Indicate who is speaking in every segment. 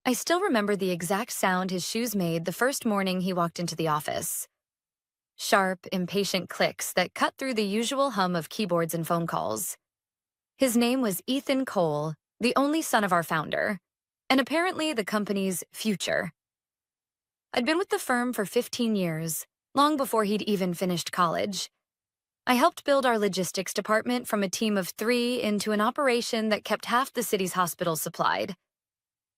Speaker 1: I still remember the exact sound his shoes made the first morning he walked into the office. Sharp, impatient clicks that cut through the usual hum of keyboards and phone calls. His name was Ethan Cole, the only son of our founder, and apparently the company's future. I'd been with the firm for 15 years, long before he'd even finished college. I helped build our logistics department from a team of 3 into an operation that kept half the city's hospitals supplied.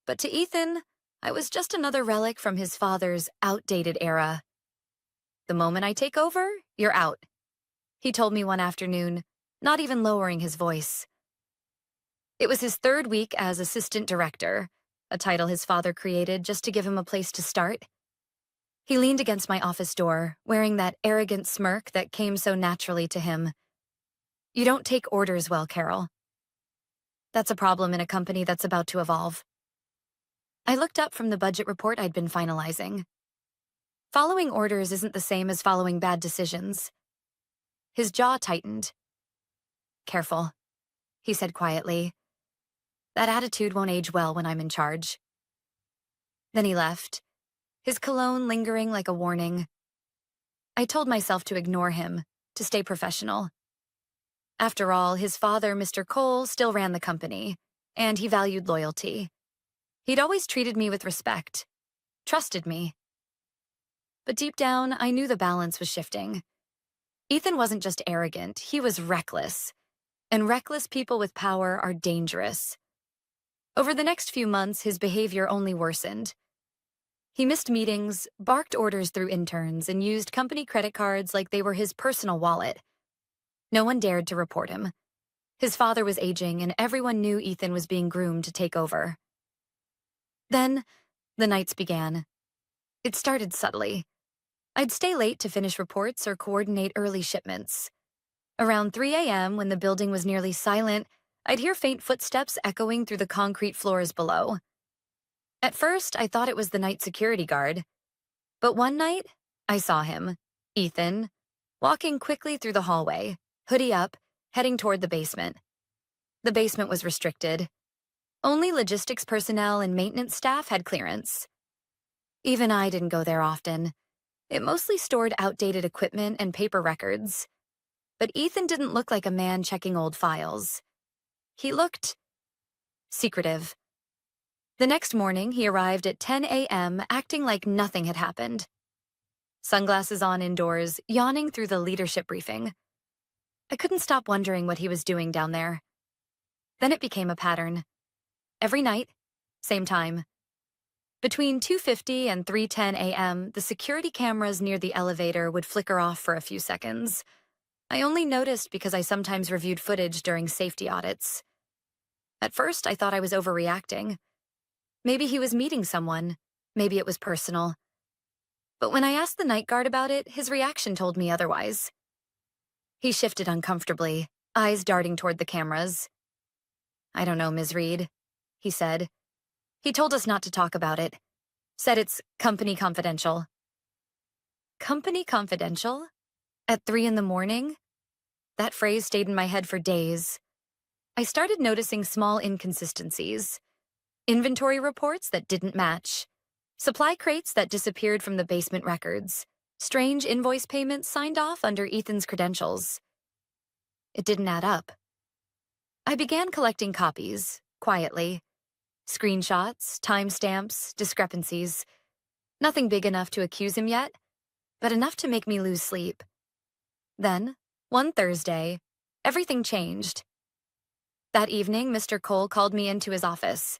Speaker 1: But to Ethan, I was just another relic from his father's outdated era. "The moment I take over, you're out," he told me one afternoon, not even lowering his voice. It was his 3rd week as assistant director, a title his father created just to give him a place to start. He leaned against my office door, wearing that arrogant smirk that came so naturally to him. "You don't take orders well, Carol. That's a problem in a company that's about to evolve." I looked up from the budget report I'd been finalizing. Following orders isn't the same as following bad decisions. His jaw tightened. "Careful," he said quietly. "That attitude won't age well when I'm in charge." Then he left, his cologne lingering like a warning. I told myself to ignore him, to stay professional. After all, his father, Mr. Cole, still ran the company, and he valued loyalty. He'd always treated me with respect, trusted me. But deep down, I knew the balance was shifting. Ethan wasn't just arrogant, he was reckless. And reckless people with power are dangerous. Over the next few months, his behavior only worsened. He missed meetings, barked orders through interns, and used company credit cards like they were his personal wallet. No one dared to report him. His father was aging, and everyone knew Ethan was being groomed to take over. Then, the nights began. It started subtly. I'd stay late to finish reports or coordinate early shipments. Around 3 a.m., when the building was nearly silent, I'd hear faint footsteps echoing through the concrete floors below. At first, I thought it was the night security guard. But one night, I saw him, Ethan, walking quickly through the hallway, hoodie up, heading toward the basement. The basement was restricted. Only logistics personnel and maintenance staff had clearance. Even I didn't go there often. It mostly stored outdated equipment and paper records. But Ethan didn't look like a man checking old files. He looked secretive. The next morning, he arrived at 10 a.m., acting like nothing had happened. Sunglasses on indoors, yawning through the leadership briefing. I couldn't stop wondering what he was doing down there. Then it became a pattern. Every night, same time. Between 2:50 and 3:10 a.m., the security cameras near the elevator would flicker off for a few seconds. I only noticed because I sometimes reviewed footage during safety audits. At first, I thought I was overreacting. Maybe he was meeting someone. Maybe it was personal. But when I asked the night guard about it, his reaction told me otherwise. He shifted uncomfortably, eyes darting toward the cameras. "I don't know, Ms. Reed," he said. "He told us not to talk about it. Said it's company confidential." Company confidential? At 3 in the morning? That phrase stayed in my head for days. I started noticing small inconsistencies. Inventory reports that didn't match. Supply crates that disappeared from the basement records. Strange invoice payments signed off under Ethan's credentials. It didn't add up. I began collecting copies, quietly. Screenshots, timestamps, discrepancies. Nothing big enough to accuse him yet, but enough to make me lose sleep. Then, one Thursday, everything changed. That evening, Mr. Cole called me into his office.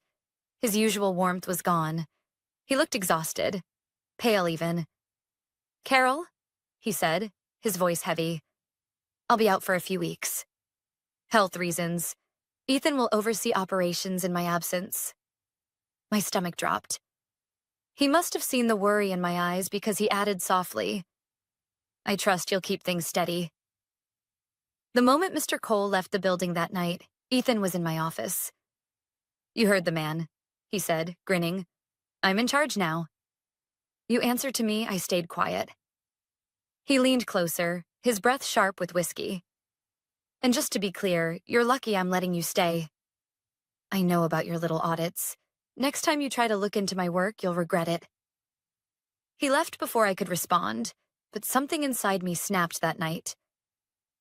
Speaker 1: His usual warmth was gone. He looked exhausted, pale even. "Carol," he said, his voice heavy. "I'll be out for a few weeks. Health reasons. Ethan will oversee operations in my absence." My stomach dropped. He must have seen the worry in my eyes because he added softly, "I trust you'll keep things steady." The moment Mr. Cole left the building that night, Ethan was in my office. "You heard the man," he said, grinning. "I'm in charge now." "You answered to me," I stayed quiet. He leaned closer, his breath sharp with whiskey. "And just to be clear, you're lucky I'm letting you stay. I know about your little audits. Next time you try to look into my work, you'll regret it. He left before I could respond, but something inside me snapped that night.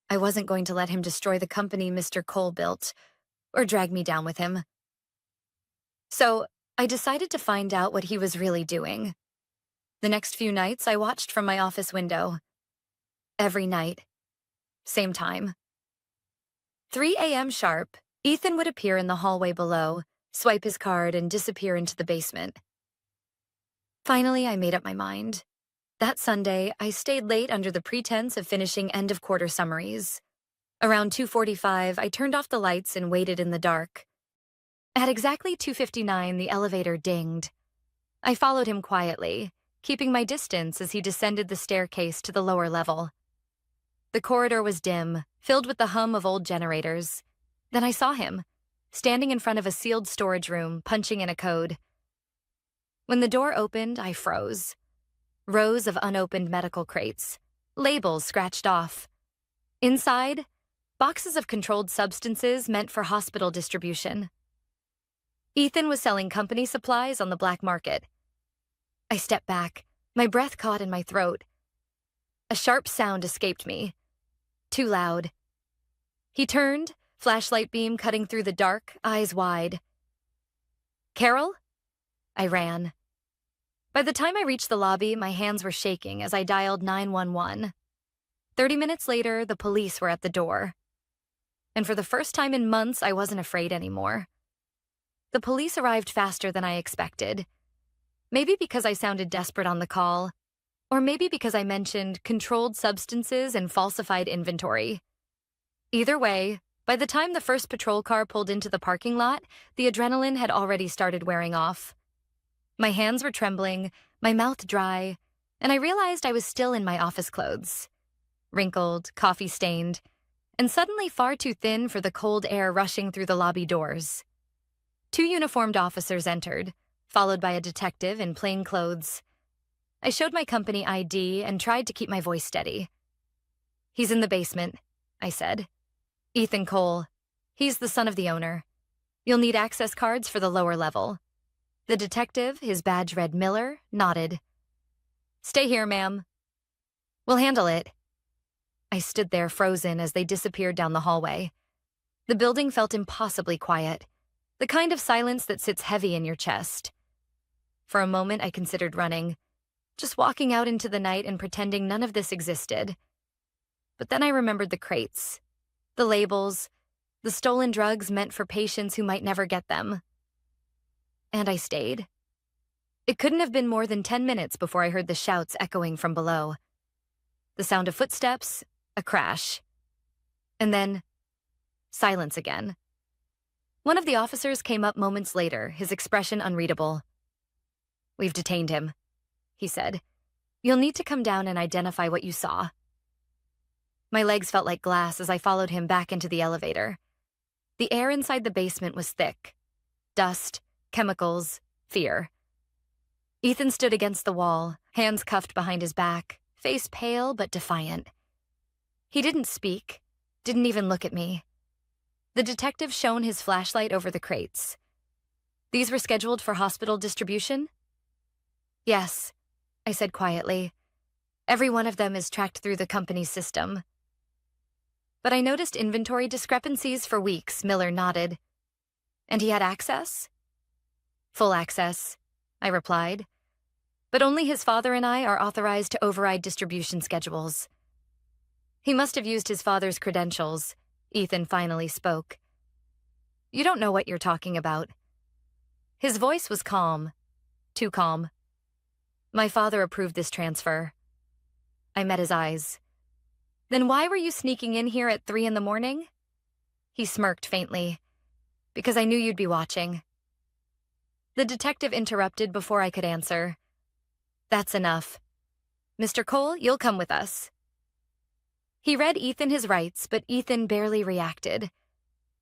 Speaker 1: I wasn't going to let him destroy the company Mr. Cole built, or drag me down with him. So, I decided to find out what he was really doing. The next few nights, I watched from my office window. Every night. Same time. 3 a.m. sharp, Ethan would appear in the hallway below, swipe his card, and disappear into the basement. Finally, I made up my mind. That Sunday, I stayed late under the pretense of finishing end-of-quarter summaries. Around 2:45, I turned off the lights and waited in the dark. At exactly 2:59, the elevator dinged. I followed him quietly, keeping my distance as he descended the staircase to the lower level. The corridor was dim, filled with the hum of old generators. Then I saw him, standing in front of a sealed storage room, punching in a code. When the door opened, I froze. Rows of unopened medical crates, labels scratched off. Inside, boxes of controlled substances meant for hospital distribution. Ethan was selling company supplies on the black market. I stepped back, my breath caught in my throat. A sharp sound escaped me. Too loud. He turned, flashlight beam cutting through the dark, eyes wide. "Carol?" I ran. By the time I reached the lobby, my hands were shaking as I dialed 911. 30 minutes later, the police were at the door. And for the first time in months, I wasn't afraid anymore. The police arrived faster than I expected. Maybe because I sounded desperate on the call, or maybe because I mentioned controlled substances and falsified inventory. Either way, by the time the first patrol car pulled into the parking lot, the adrenaline had already started wearing off. My hands were trembling, my mouth dry, and I realized I was still in my office clothes. Wrinkled, coffee-stained, and suddenly far too thin for the cold air rushing through the lobby doors. 2 uniformed officers entered, followed by a detective in plain clothes. I showed my company ID and tried to keep my voice steady. "He's in the basement," I said. "Ethan Cole. He's the son of the owner. You'll need access cards for the lower level." The detective, his badge read Miller, nodded. "Stay here, ma'am." "We'll handle it." I stood there frozen as they disappeared down the hallway. The building felt impossibly quiet, the kind of silence that sits heavy in your chest. For a moment, I considered running, just walking out into the night and pretending none of this existed. But then I remembered the crates, the labels, the stolen drugs meant for patients who might never get them. And I stayed. It couldn't have been more than 10 minutes before I heard the shouts echoing from below. The sound of footsteps, a crash. And then, silence again. One of the officers came up moments later, his expression unreadable. "We've detained him," he said. "You'll need to come down and identify what you saw." My legs felt like glass as I followed him back into the elevator. The air inside the basement was thick. Dust, chemicals, fear. Ethan stood against the wall, hands cuffed behind his back, face pale but defiant. He didn't speak, didn't even look at me. The detective shone his flashlight over the crates. "These were scheduled for hospital distribution?" "Yes," I said quietly. "Every one of them is tracked through the company's system." But I noticed inventory discrepancies for weeks, Miller nodded. "And he had access?" "Full access," I replied. "But only his father and I are authorized to override distribution schedules." "He must have used his father's credentials," Ethan finally spoke. "You don't know what you're talking about." His voice was calm, too calm. "My father approved this transfer." I met his eyes. "Then why were you sneaking in here at 3 in the morning?" He smirked faintly. "Because I knew you'd be watching." The detective interrupted before I could answer. "That's enough. Mr. Cole, you'll come with us." He read Ethan his rights, but Ethan barely reacted.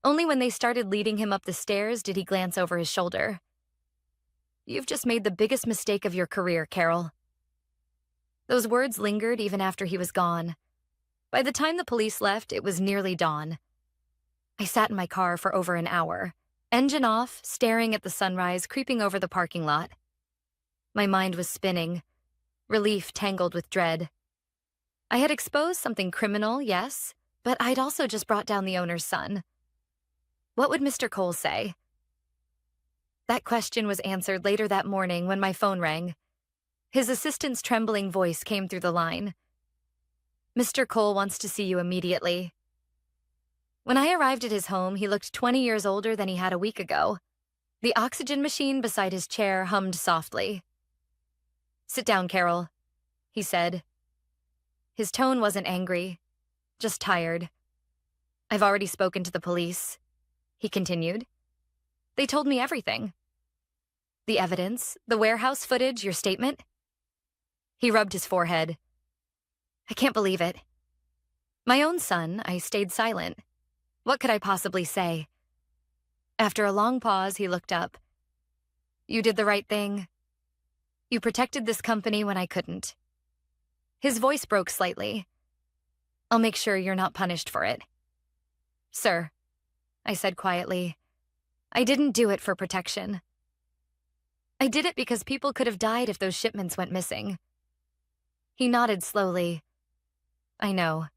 Speaker 1: Only when they started leading him up the stairs did he glance over his shoulder. "You've just made the biggest mistake of your career, Carol." Those words lingered even after he was gone. By the time the police left, it was nearly dawn. I sat in my car for over an hour, Engine off, staring at the sunrise creeping over the parking lot. My mind was spinning, relief tangled with dread. I had exposed something criminal, yes, but I'd also just brought down the owner's son. What would Mr. Cole say? That question was answered later that morning when my phone rang. His assistant's trembling voice came through the line. Mr. Cole wants to see you immediately. When I arrived at his home, he looked 20 years older than he had a week ago. The oxygen machine beside his chair hummed softly. "Sit down, Carol," he said. His tone wasn't angry, just tired. "I've already spoken to the police," he continued. "They told me everything. The evidence, the warehouse footage, your statement." He rubbed his forehead. "I can't believe it." My own son, I stayed silent. What could I possibly say? After a long pause, he looked up. "You did the right thing. You protected this company when I couldn't." His voice broke slightly. "I'll make sure you're not punished for it." "Sir," I said quietly, "I didn't do it for protection. I did it because people could have died if those shipments went missing." He nodded slowly. "I know."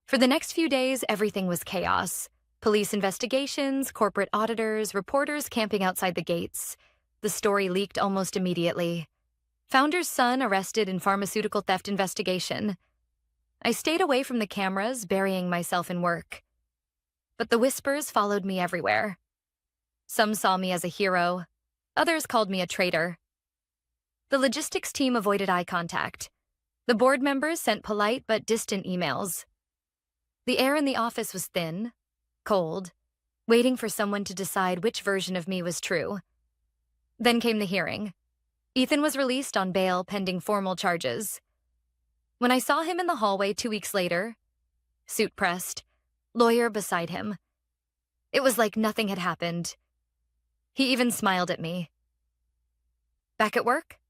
Speaker 1: For the next few days, everything was chaos. Police investigations, corporate auditors, reporters camping outside the gates. The story leaked almost immediately. Founder's son arrested in pharmaceutical theft investigation. I stayed away from the cameras, burying myself in work. But the whispers followed me everywhere. Some saw me as a hero. Others called me a traitor. The logistics team avoided eye contact. The board members sent polite but distant emails. The air in the office was thin, cold, waiting for someone to decide which version of me was true. Then came the hearing. Ethan was released on bail pending formal charges. When I saw him in the hallway 2 weeks later, suit pressed, lawyer beside him, it was like nothing had happened. He even smiled at me. "Back at work?"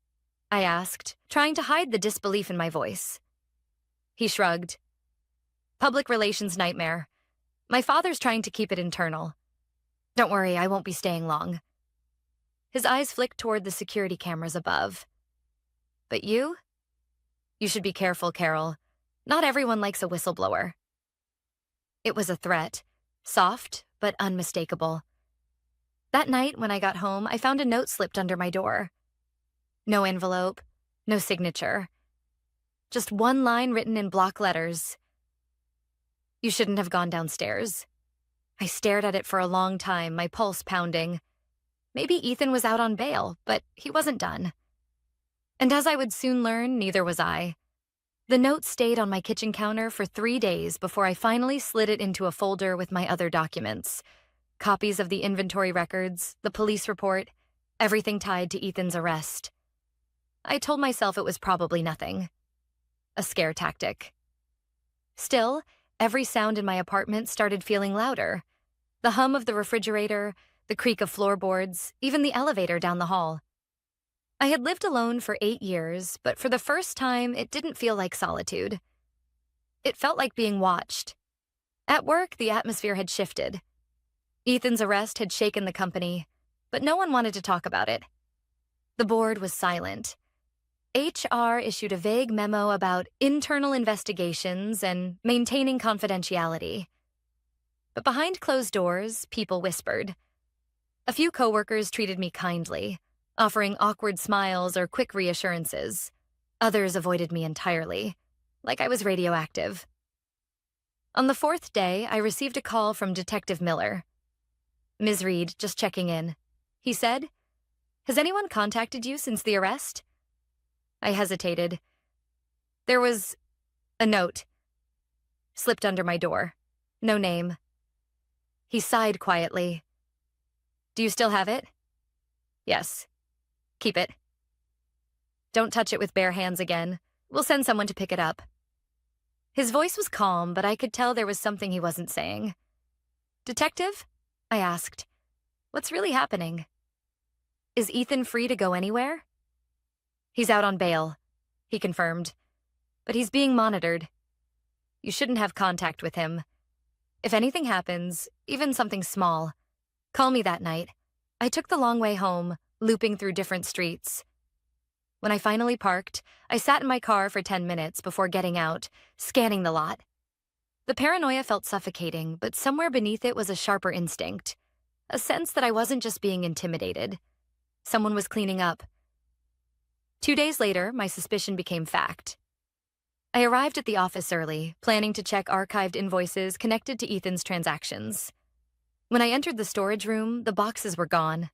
Speaker 1: I asked, trying to hide the disbelief in my voice. He shrugged. "Public relations nightmare. My father's trying to keep it internal. Don't worry, I won't be staying long." His eyes flicked toward the security cameras above. "But you? You should be careful, Carol. Not everyone likes a whistleblower." It was a threat, soft but unmistakable. That night, when I got home, I found a note slipped under my door. No envelope, no signature. Just one line written in block letters. "You shouldn't have gone downstairs." I stared at it for a long time, my pulse pounding. Maybe Ethan was out on bail, but he wasn't done. And as I would soon learn, neither was I. The note stayed on my kitchen counter for 3 days before I finally slid it into a folder with my other documents. Copies of the inventory records, the police report, everything tied to Ethan's arrest. I told myself it was probably nothing. A scare tactic. Still, every sound in my apartment started feeling louder. The hum of the refrigerator, the creak of floorboards, even the elevator down the hall. I had lived alone for 8 years, but for the first time, it didn't feel like solitude. It felt like being watched. At work, the atmosphere had shifted. Ethan's arrest had shaken the company, but no one wanted to talk about it. The board was silent. HR issued a vague memo about internal investigations and maintaining confidentiality. But behind closed doors, people whispered. A few coworkers treated me kindly, offering awkward smiles or quick reassurances. Others avoided me entirely, like I was radioactive. On the 4th day, I received a call from Detective Miller. "Ms. Reed, just checking in," he said. "Has anyone contacted you since the arrest?" I hesitated. There was a note. Slipped under my door. No name. He sighed quietly. "Do you still have it?" "Yes." "Keep it. Don't touch it with bare hands again. We'll send someone to pick it up." His voice was calm, but I could tell there was something he wasn't saying. "Detective?" I asked. "What's really happening? Is Ethan free to go anywhere?" "He's out on bail," he confirmed. "But he's being monitored. You shouldn't have contact with him. If anything happens, even something small, Call me that night. I took the long way home, looping through different streets. When I finally parked, I sat in my car for 10 minutes before getting out, scanning the lot. The paranoia felt suffocating, but somewhere beneath it was a sharper instinct, a sense that I wasn't just being intimidated. Someone was cleaning up. 2 days later, my suspicion became fact. I arrived at the office early, planning to check archived invoices connected to Ethan's transactions. When I entered the storage room, the boxes were gone.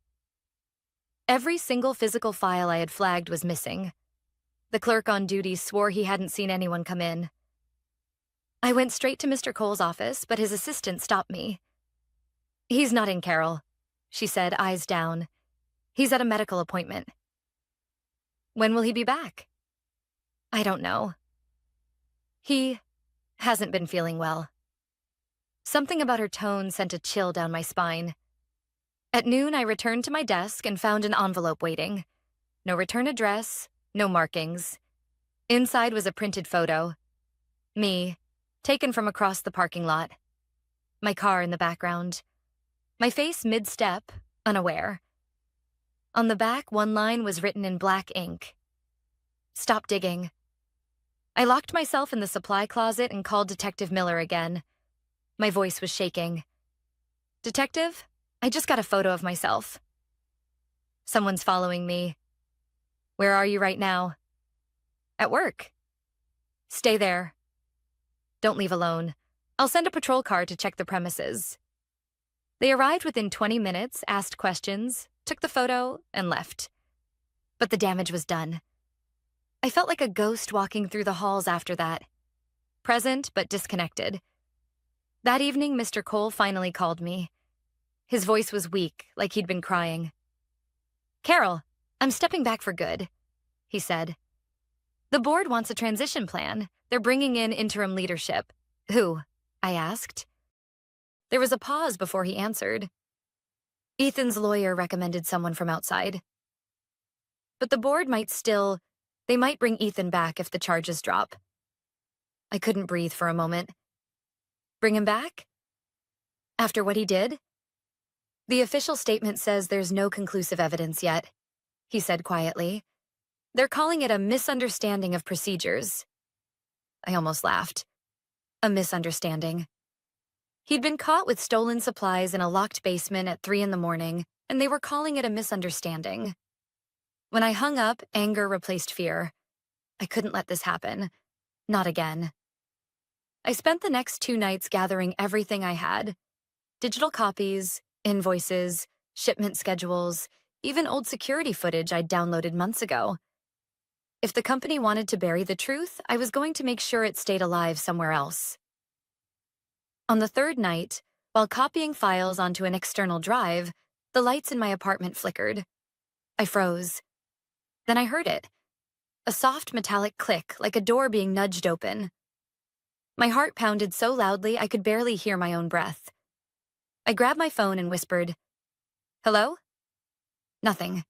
Speaker 1: Every single physical file I had flagged was missing. The clerk on duty swore he hadn't seen anyone come in. I went straight to Mr. Cole's office, but his assistant stopped me. "He's not in, Carol," she said, eyes down. "He's at a medical appointment." "When will he be back?" "I don't know. He hasn't been feeling well." Something about her tone sent a chill down my spine. At noon, I returned to my desk and found an envelope waiting. No return address, no markings. Inside was a printed photo. Me, taken from across the parking lot. My car in the background. My face mid-step, unaware. On the back, one line was written in black ink. "Stop digging." I locked myself in the supply closet and called Detective Miller again. My voice was shaking. "Detective, I just got a photo of myself." "Someone's following me." "Where are you right now?" "At work." "Stay there. Don't leave alone. I'll send a patrol car to check the premises." They arrived within 20 minutes, asked questions, took the photo, and left. But the damage was done. I felt like a ghost walking through the halls after that. Present, but disconnected. That evening, Mr. Cole finally called me. His voice was weak, like he'd been crying. "Carol, I'm stepping back for good," he said. "The board wants a transition plan. They're bringing in interim leadership." "Who?" I asked. There was a pause before he answered. "Ethan's lawyer recommended someone from outside. But the board they might bring Ethan back if the charges drop." I couldn't breathe for a moment. "Bring him back? After what he did?" "The official statement says there's no conclusive evidence yet," he said quietly. "They're calling it a misunderstanding of procedures." I almost laughed. A misunderstanding. He'd been caught with stolen supplies in a locked basement at 3 a.m, and they were calling it a misunderstanding. When I hung up, anger replaced fear. I couldn't let this happen. Not again. I spent the next 2 nights gathering everything I had. Digital copies, invoices, shipment schedules, even old security footage I'd downloaded months ago. If the company wanted to bury the truth, I was going to make sure it stayed alive somewhere else. On the 3rd night, while copying files onto an external drive, the lights in my apartment flickered. I froze. Then I heard it. A soft metallic click, like a door being nudged open. My heart pounded so loudly I could barely hear my own breath. I grabbed my phone and whispered, "Hello?" Nothing.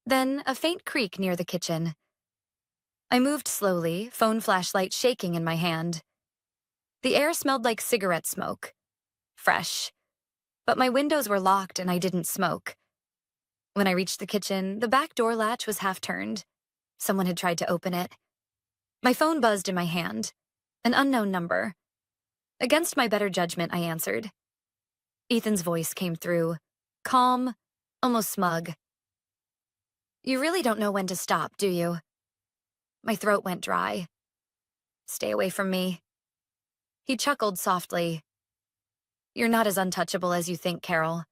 Speaker 1: Then a faint creak near the kitchen. I moved slowly, phone flashlight shaking in my hand. The air smelled like cigarette smoke. Fresh. But my windows were locked and I didn't smoke. When I reached the kitchen, the back door latch was half turned. Someone had tried to open it. My phone buzzed in my hand. An unknown number. Against my better judgment, I answered. Ethan's voice came through, calm, almost smug. "You really don't know when to stop, do you?" My throat went dry. "Stay away from me." He chuckled softly. "You're not as untouchable as you think, Carol.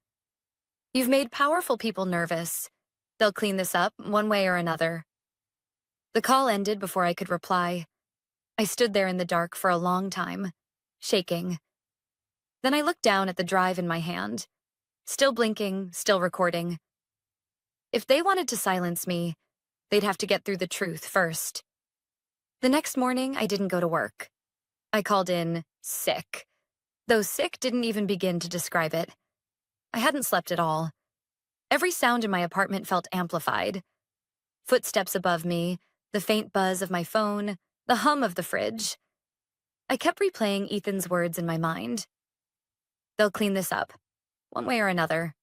Speaker 1: You've made powerful people nervous. They'll clean this up one way or another." The call ended before I could reply. I stood there in the dark for a long time, shaking. Then I looked down at the drive in my hand. Still blinking, still recording. If they wanted to silence me, they'd have to get through the truth first. The next morning, I didn't go to work. I called in sick, though sick didn't even begin to describe it. I hadn't slept at all. Every sound in my apartment felt amplified. Footsteps above me, the faint buzz of my phone, the hum of the fridge. I kept replaying Ethan's words in my mind. "They'll clean this up. one way or another.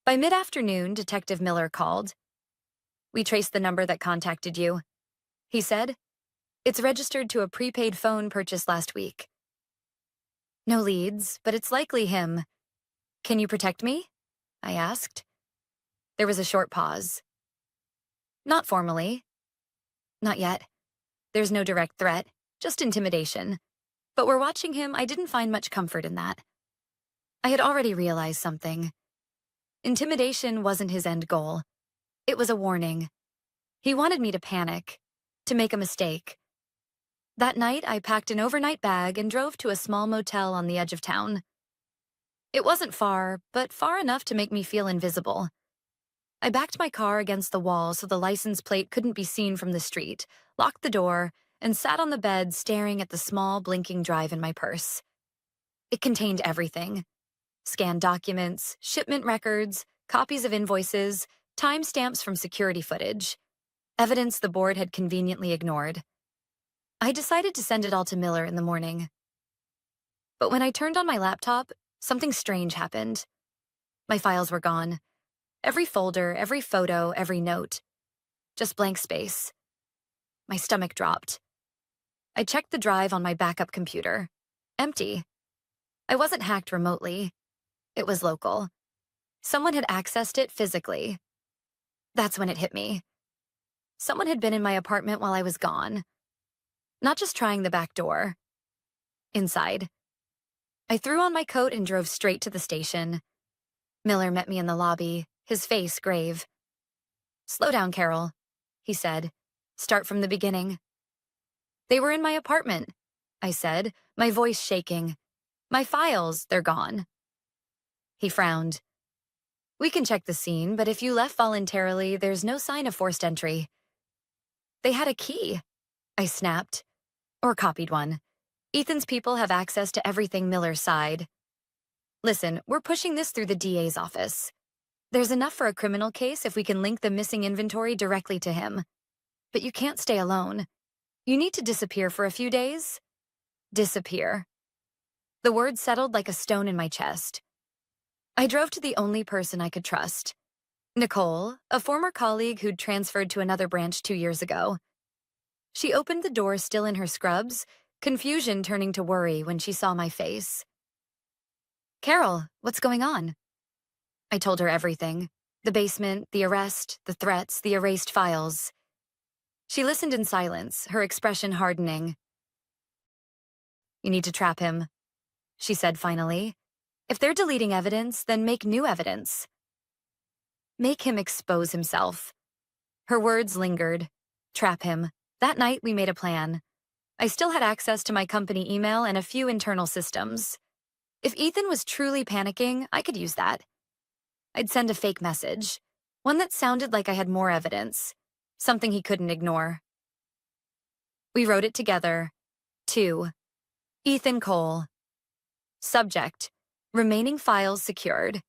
Speaker 1: By mid-afternoon, Detective Miller called. "We traced the number that contacted you," he said. "It's registered to a prepaid phone purchased last week." "No leads, but it's likely him. Can you protect me?" I asked. There was a short pause. "Not formally." "Not yet. There's no direct threat, just intimidation. But we're watching him. I didn't find much comfort in that. I had already realized something. Intimidation wasn't his end goal. It was a warning. He wanted me to panic, to make a mistake. That night, I packed an overnight bag and drove to a small motel on the edge of town. It wasn't far, but far enough to make me feel invisible. I backed my car against the wall so the license plate couldn't be seen from the street, locked the door, and sat on the bed staring at the small, blinking drive in my purse. It contained everything: scanned documents, shipment records, copies of invoices, timestamps from security footage, evidence the board had conveniently ignored. I decided to send it all to Miller in the morning. But when I turned on my laptop, something strange happened. My files were gone. Every folder, every photo, every note. Just blank space. My stomach dropped. I checked the drive on my backup computer. Empty. I wasn't hacked remotely. It was local. Someone had accessed it physically. That's when it hit me. Someone had been in my apartment while I was gone. Not just trying the back door. Inside. I threw on my coat and drove straight to the station. Miller met me in the lobby, his face grave. "Slow down, Carol," he said. "Start from the beginning." "They were in my apartment," I said, my voice shaking. "My files, they're gone." He frowned. "We can check the scene, but if you left voluntarily, there's no sign of forced entry." "They had a key," I snapped. "Or copied one. Ethan's people have access to everything Miller's side. Listen, we're pushing this through the DA's office. There's enough for a criminal case if we can link the missing inventory directly to him. But you can't stay alone. You need to disappear for a few days." Disappear. The word settled like a stone in my chest. I drove to the only person I could trust. Nicole, a former colleague who'd transferred to another branch 2 years ago. She opened the door still in her scrubs, confusion turning to worry when she saw my face. "Carol, what's going on?" I told her everything. The basement, the arrest, the threats, the erased files. She listened in silence, her expression hardening. "You need to trap him," she said finally. "If they're deleting evidence, then make new evidence. Make him expose himself." Her words lingered. Trap him. That night, we made a plan. I still had access to my company email and a few internal systems. If Ethan was truly panicking, I could use that. I'd send a fake message, one that sounded like I had more evidence, something he couldn't ignore. We wrote it together. 2. Ethan Cole. Subject: remaining files secured.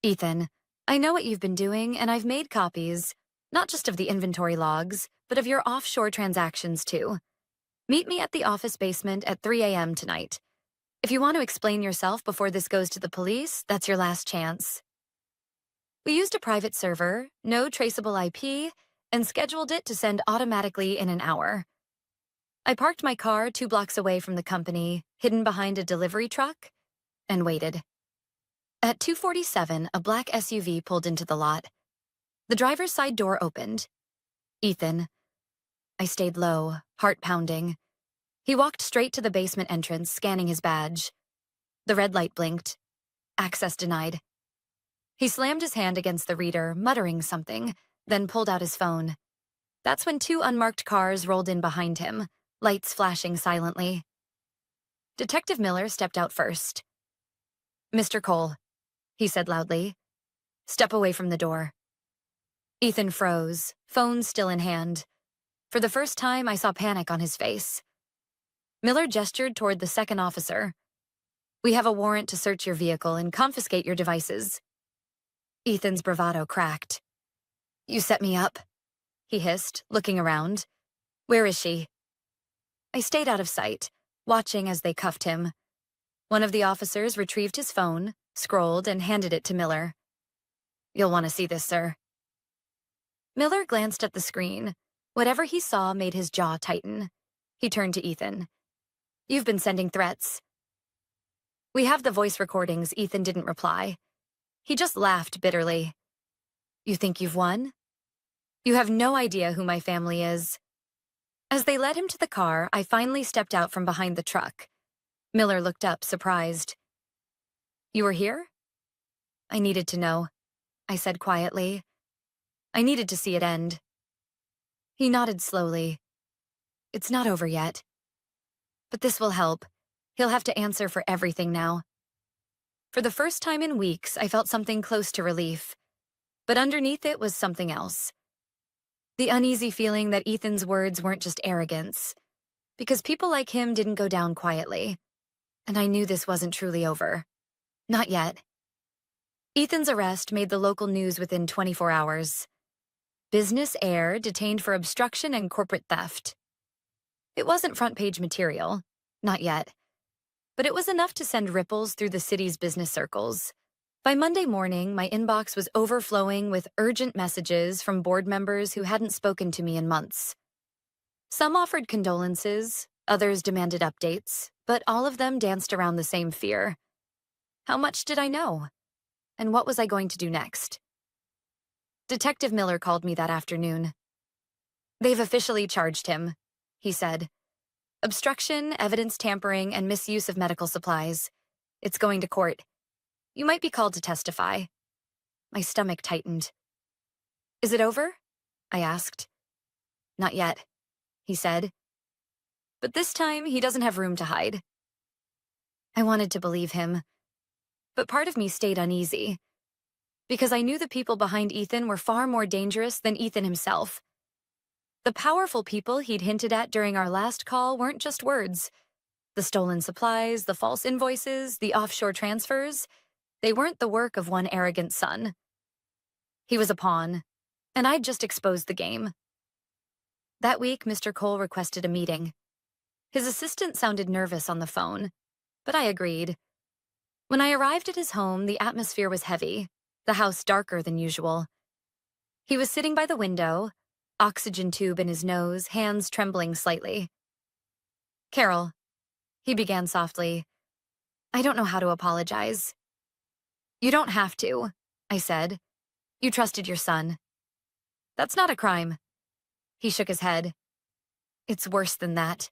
Speaker 1: "Ethan, I know what you've been doing, and I've made copies, not just of the inventory logs, but of your offshore transactions too. Meet me at the office basement at 3 a.m. tonight. If you want to explain yourself before this goes to the police, that's your last chance." We used a private server, no traceable IP, and scheduled it to send automatically in an hour. I parked my car 2 blocks away from the company, hidden behind a delivery truck, and waited. At 2:47, a black SUV pulled into the lot. The driver's side door opened. Ethan. I stayed low, heart pounding. He walked straight to the basement entrance, scanning his badge. The red light blinked. Access denied. He slammed his hand against the reader, muttering something, then pulled out his phone. That's when 2 unmarked cars rolled in behind him, lights flashing silently. Detective Miller stepped out first. "Mr. Cole," he said loudly. "Step away from the door." Ethan froze, phone still in hand. For the first time, I saw panic on his face. Miller gestured toward the second officer. "We have a warrant to search your vehicle and confiscate your devices." Ethan's bravado cracked. "You set me up," he hissed, looking around. "Where is she?" I stayed out of sight, watching as they cuffed him. One of the officers retrieved his phone, scrolled, and handed it to Miller. "You'll want to see this, sir." Miller glanced at the screen. Whatever he saw made his jaw tighten. He turned to Ethan. "You've been sending threats." "We have the voice recordings." Ethan didn't reply. He just laughed bitterly. "You think you've won? You have no idea who my family is." As they led him to the car, I finally stepped out from behind the truck. Miller looked up, surprised. "You were here?" "I needed to know," I said quietly. "I needed to see it end." He nodded slowly. "It's not over yet. But this will help. He'll have to answer for everything now." For the first time in weeks, I felt something close to relief. But underneath it was something else. The uneasy feeling that Ethan's words weren't just arrogance. Because people like him didn't go down quietly. And I knew this wasn't truly over. Not yet. Ethan's arrest made the local news within 24 hours. Business heir detained for obstruction and corporate theft. It wasn't front-page material. Not yet. But it was enough to send ripples through the city's business circles. By Monday morning, my inbox was overflowing with urgent messages from board members who hadn't spoken to me in months. Some offered condolences, others demanded updates, but all of them danced around the same fear. How much did I know? And what was I going to do next? Detective Miller called me that afternoon. "They've officially charged him," he said. "Obstruction, evidence tampering, and misuse of medical supplies. It's going to court. You might be called to testify." My stomach tightened. "Is it over?" I asked. "Not yet," he said. But this time, he doesn't have room to hide. I wanted to believe him. But part of me stayed uneasy. Because I knew the people behind Ethan were far more dangerous than Ethan himself. The powerful people he'd hinted at during our last call weren't just words. The stolen supplies, the false invoices, the offshore transfers, they weren't the work of one arrogant son. He was a pawn, and I'd just exposed the game. That week, Mr. Cole requested a meeting. His assistant sounded nervous on the phone, but I agreed. When I arrived at his home, the atmosphere was heavy, the house darker than usual. He was sitting by the window, oxygen tube in his nose, hands trembling slightly. "Carol," he began softly, "I don't know how to apologize." "You don't have to," I said. "You trusted your son." "That's not a crime." He shook his head. "It's worse than that.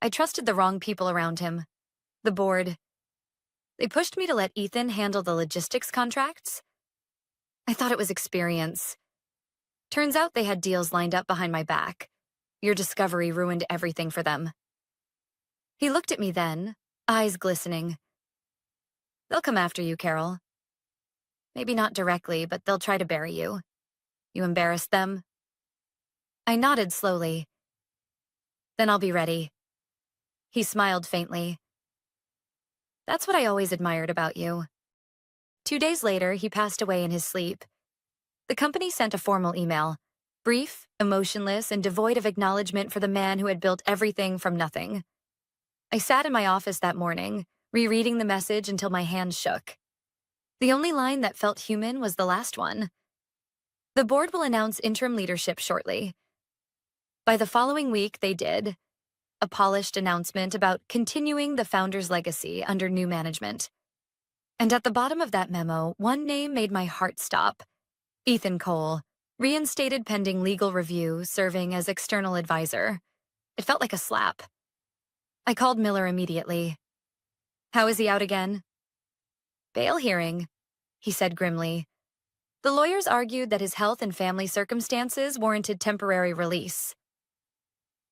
Speaker 1: I trusted the wrong people around him. The board. They pushed me to let Ethan handle the logistics contracts. I thought it was experience. Turns out they had deals lined up behind my back. Your discovery ruined everything for them." He looked at me then, eyes glistening. "They'll come after you, Carol. Maybe not directly, but they'll try to bury you. You embarrassed them?" I nodded slowly. "Then I'll be ready." He smiled faintly. "That's what I always admired about you." 2 days later, he passed away in his sleep. The company sent a formal email, brief, emotionless, and devoid of acknowledgement for the man who had built everything from nothing. I sat in my office that morning, rereading the message until my hands shook. The only line that felt human was the last one. "The board will announce interim leadership shortly." By the following week, they did. A polished announcement about continuing the founder's legacy under new management. And at the bottom of that memo, one name made my heart stop. Ethan Cole, reinstated pending legal review, serving as external advisor. It felt like a slap. I called Miller immediately. "How is he out again?" "Bail hearing," he said grimly. The lawyers argued that his health and family circumstances warranted temporary release.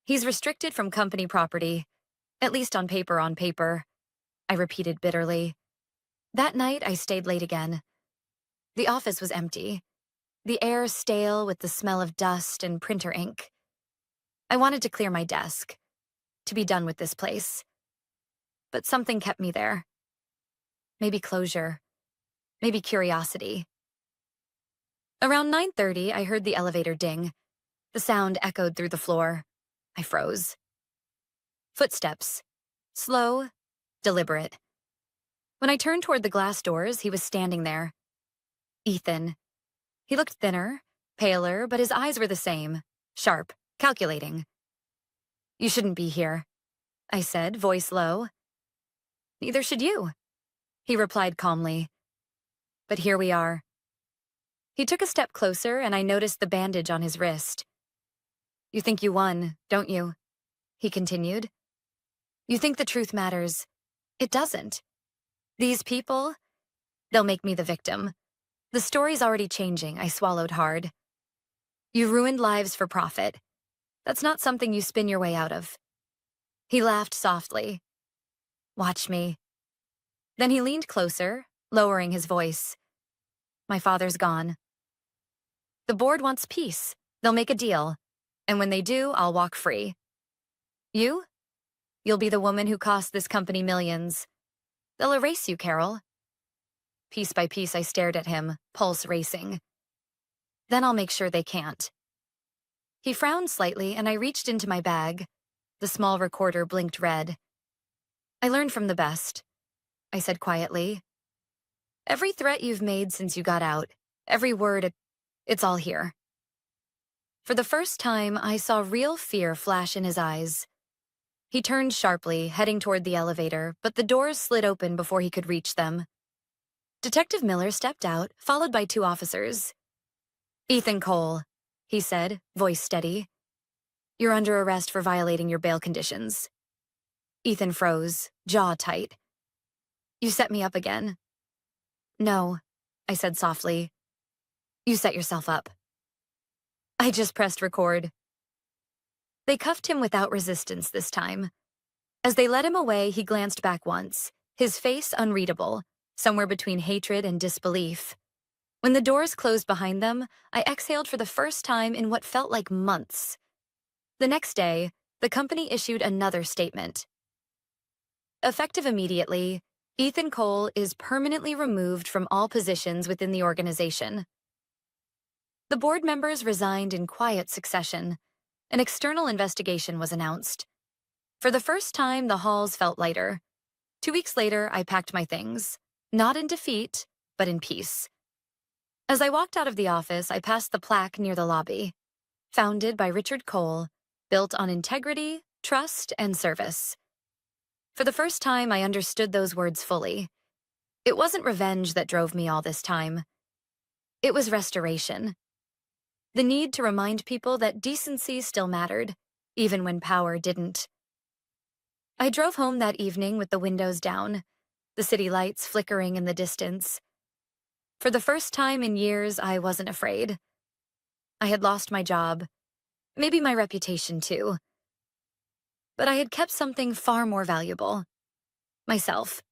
Speaker 1: "He's restricted from company property, at least on paper, I repeated bitterly. That night, I stayed late again. The office was empty, the air stale with the smell of dust and printer ink. I wanted to clear my desk, to be done with this place. But something kept me there. Maybe closure, maybe curiosity. Around 9:30, I heard the elevator ding. The sound echoed through the floor. I froze. Footsteps. Slow, deliberate. When I turned toward the glass doors, he was standing there. Ethan. He looked thinner, paler, but his eyes were the same. Sharp, calculating. "You shouldn't be here," I said, voice low. "Neither should you," he replied calmly. "But here we are." He took a step closer, and I noticed the bandage on his wrist. "You think you won, don't you?" he continued. "You think the truth matters. It doesn't. These people, they'll make me the victim. The story's already changing," I swallowed hard. "You ruined lives for profit. That's not something you spin your way out of." He laughed softly. "Watch me." Then he leaned closer, lowering his voice. "My father's gone. The board wants peace. They'll make a deal. And when they do, I'll walk free. You? You'll be the woman who cost this company millions. They'll erase you, Carol." Piece by piece, I stared at him, pulse racing. "Then I'll make sure they can't." He frowned slightly, and I reached into my bag. The small recorder blinked red. "I learned from the best," I said quietly. "Every threat you've made since you got out, every word, it's all here." For the first time, I saw real fear flash in his eyes. He turned sharply, heading toward the elevator, but the doors slid open before he could reach them. Detective Miller stepped out, followed by 2 officers. "Ethan Cole," he said, voice steady. "You're under arrest for violating your bail conditions." Ethan froze, jaw tight. "You set me up again." "No," I said softly. "You set yourself up." I just pressed record. They cuffed him without resistance this time. As they led him away, he glanced back once, his face unreadable, somewhere between hatred and disbelief. When the doors closed behind them, I exhaled for the first time in what felt like months. The next day, the company issued another statement. Effective immediately, Ethan Cole is permanently removed from all positions within the organization. The board members resigned in quiet succession. An external investigation was announced. For the first time, the halls felt lighter. 2 weeks later, I packed my things, not in defeat, but in peace. As I walked out of the office, I passed the plaque near the lobby. Founded by Richard Cole, built on integrity, trust, and service. For the first time, I understood those words fully. It wasn't revenge that drove me all this time. It was restoration. The need to remind people that decency still mattered, even when power didn't. I drove home that evening with the windows down, the city lights flickering in the distance. For the first time in years, I wasn't afraid. I had lost my job, maybe my reputation too. But I had kept something far more valuable. Myself.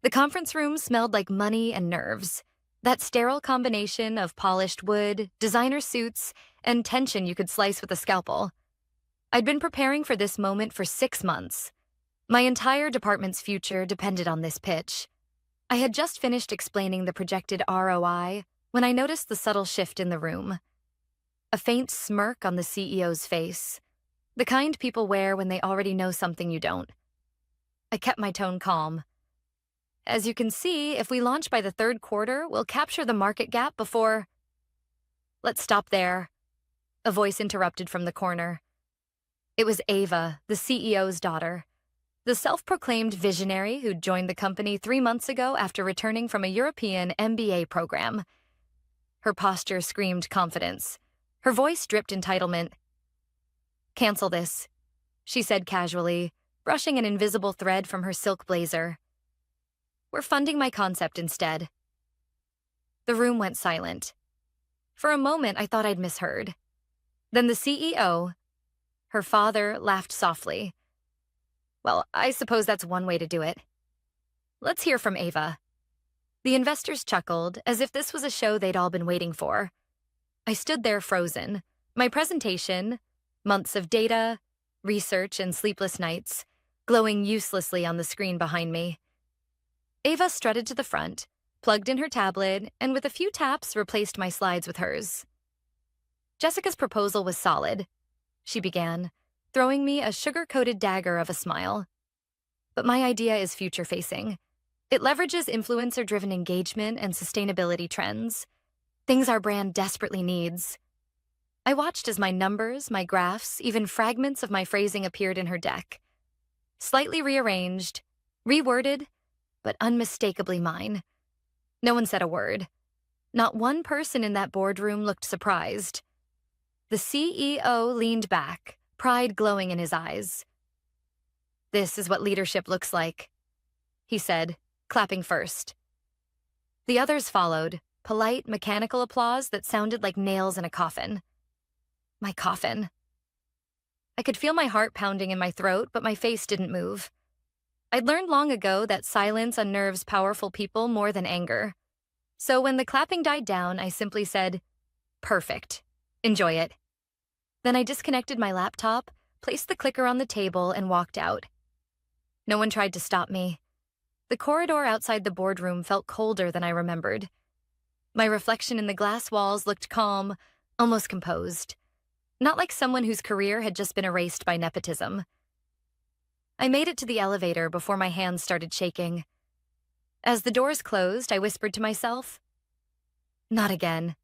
Speaker 1: The conference room smelled like money and nerves. That sterile combination of polished wood, designer suits, and tension you could slice with a scalpel. I'd been preparing for this moment for 6 months. My entire department's future depended on this pitch. I had just finished explaining the projected ROI when I noticed the subtle shift in the room. A faint smirk on the CEO's face. The kind people wear when they already know something you don't. I kept my tone calm. "As you can see, if we launch by the 3rd quarter, we'll capture the market gap before—" "Let's stop there," a voice interrupted from the corner. It was Ava, the CEO's daughter, the self-proclaimed visionary who'd joined the company 3 months ago after returning from a European MBA program. Her posture screamed confidence. Her voice dripped entitlement. "Cancel this," she said casually, brushing an invisible thread from her silk blazer. "We're funding my concept instead." The room went silent. For a moment, I thought I'd misheard. Then the CEO, her father, laughed softly. "Well, I suppose that's one way to do it. Let's hear from Ava." The investors chuckled, as if this was a show they'd all been waiting for. I stood there frozen. My presentation, months of data, research, and sleepless nights, glowing uselessly on the screen behind me. Ava strutted to the front, plugged in her tablet, and with a few taps replaced my slides with hers. "Jessica's proposal was solid," she began. throwing me a sugar-coated dagger of a smile. But my idea is future-facing. It leverages influencer-driven engagement and sustainability trends, things our brand desperately needs. I watched as my numbers, my graphs, even fragments of my phrasing appeared in her deck. Slightly rearranged, reworded, but unmistakably mine. No one said a word. Not one person in that boardroom looked surprised. The CEO leaned back, pride glowing in his eyes. "This is what leadership looks like," he said, clapping first. The others followed, polite, mechanical applause that sounded like nails in a coffin. My coffin. I could feel my heart pounding in my throat, but my face didn't move. I'd learned long ago that silence unnerves powerful people more than anger. So when the clapping died down, I simply said, "Perfect. Enjoy it." Then I disconnected my laptop, placed the clicker on the table, and walked out. No one tried to stop me. The corridor outside the boardroom felt colder than I remembered. My reflection in the glass walls looked calm, almost composed. Not like someone whose career had just been erased by nepotism. I made it to the elevator before my hands started shaking. As the doors closed, I whispered to myself, "Not again."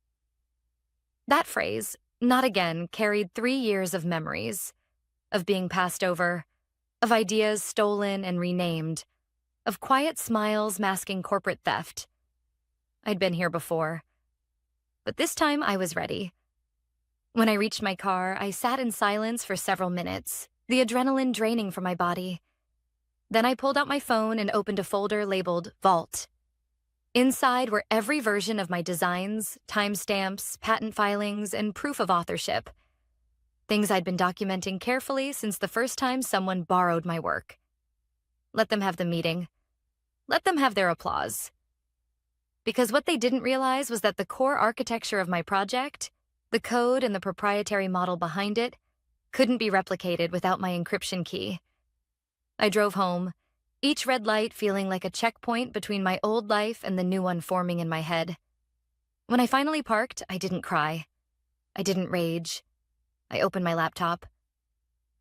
Speaker 1: That phrase, "not again," carried 3 years of memories, of being passed over, of ideas stolen and renamed, of quiet smiles masking corporate theft. I'd been here before, but this time I was ready. When I reached my car, I sat in silence for several minutes, the adrenaline draining from my body. Then I pulled out my phone and opened a folder labeled Vault. Inside were every version of my designs, timestamps, patent filings, and proof of authorship. Things I'd been documenting carefully since the first time someone borrowed my work. Let them have the meeting. Let them have their applause. Because what they didn't realize was that the core architecture of my project, the code and the proprietary model behind it, couldn't be replicated without my encryption key. I drove home, each red light feeling like a checkpoint between my old life and the new one forming in my head. When I finally parked, I didn't cry. I didn't rage. I opened my laptop.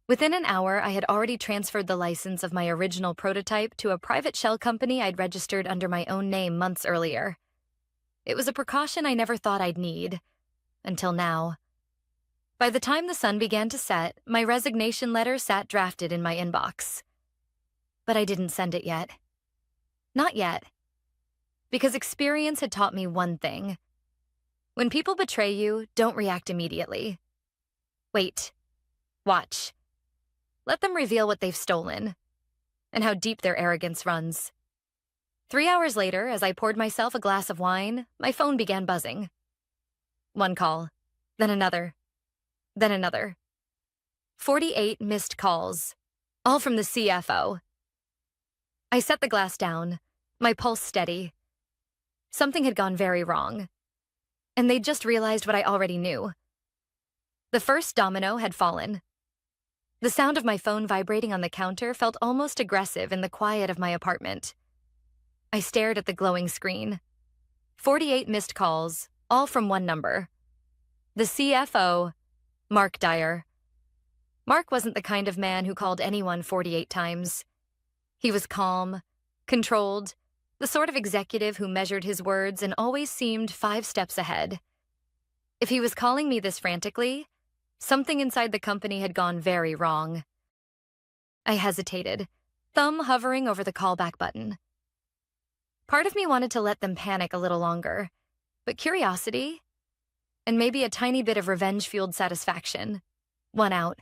Speaker 1: Within an hour, I had already transferred the license of my original prototype to a private shell company I'd registered under my own name months earlier. It was a precaution I never thought I'd need. Until now. By the time the sun began to set, my resignation letter sat drafted in my inbox. But I didn't send it yet. Not yet. Because experience had taught me one thing. When people betray you, don't react immediately. Wait. Watch. Let them reveal what they've stolen, and how deep their arrogance runs. 3 hours later, as I poured myself a glass of wine, my phone began buzzing. One call, then another, then another. 48 missed calls, all from the CFO. I set the glass down, my pulse steady. Something had gone very wrong, and they'd just realized what I already knew. The first domino had fallen. The sound of my phone vibrating on the counter felt almost aggressive in the quiet of my apartment. I stared at the glowing screen. 48 missed calls, all from one number. The CFO, Mark Dyer. Mark wasn't the kind of man who called anyone 48 times. He was calm, controlled, the sort of executive who measured his words and always seemed 5 steps ahead. If he was calling me this frantically, something inside the company had gone very wrong. I hesitated, thumb hovering over the callback button. Part of me wanted to let them panic a little longer, but curiosity, and maybe a tiny bit of revenge-fueled satisfaction, won out.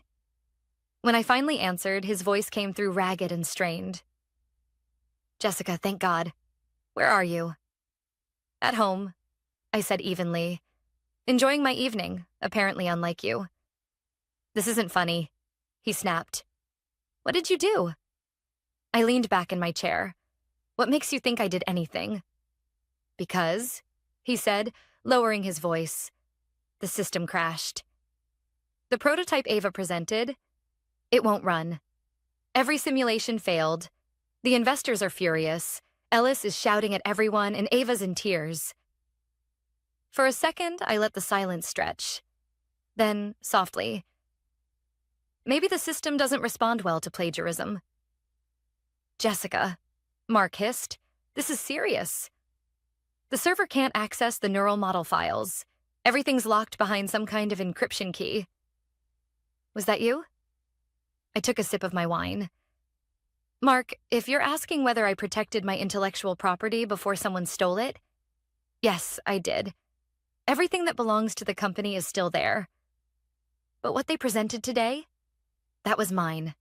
Speaker 1: When I finally answered, his voice came through ragged and strained. "Jessica, thank God. Where are you?" "At home," I said evenly. "Enjoying my evening, apparently unlike you." "This isn't funny," he snapped. "What did you do?" I leaned back in my chair. "What makes you think I did anything?" "Because," he said, lowering his voice. The system crashed. The prototype Ava presented, it won't run. Every simulation failed. The investors are furious. Ellis is shouting at everyone, and Ava's in tears. For a second, I let the silence stretch. Then, softly, Maybe the system doesn't respond well to plagiarism. Jessica, Mark hissed, this is serious. The server can't access the neural model files. Everything's locked behind some kind of encryption key. Was that you? I took a sip of my wine. Mark, if you're asking whether I protected my intellectual property before someone stole it, yes, I did. Everything that belongs to the company is still there. But what they presented today, that was mine.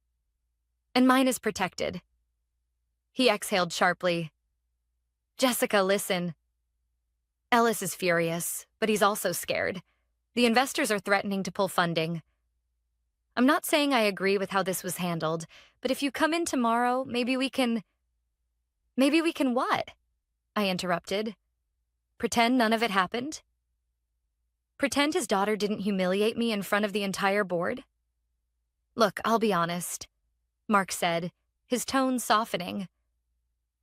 Speaker 1: And mine is protected. He exhaled sharply. Jessica, listen. Ellis is furious, but he's also scared. The investors are threatening to pull funding. I'm not saying I agree with how this was handled, but if you come in tomorrow, maybe we can what? I interrupted. Pretend none of it happened? Pretend his daughter didn't humiliate me in front of the entire board? Look, I'll be honest, Mark said, his tone softening.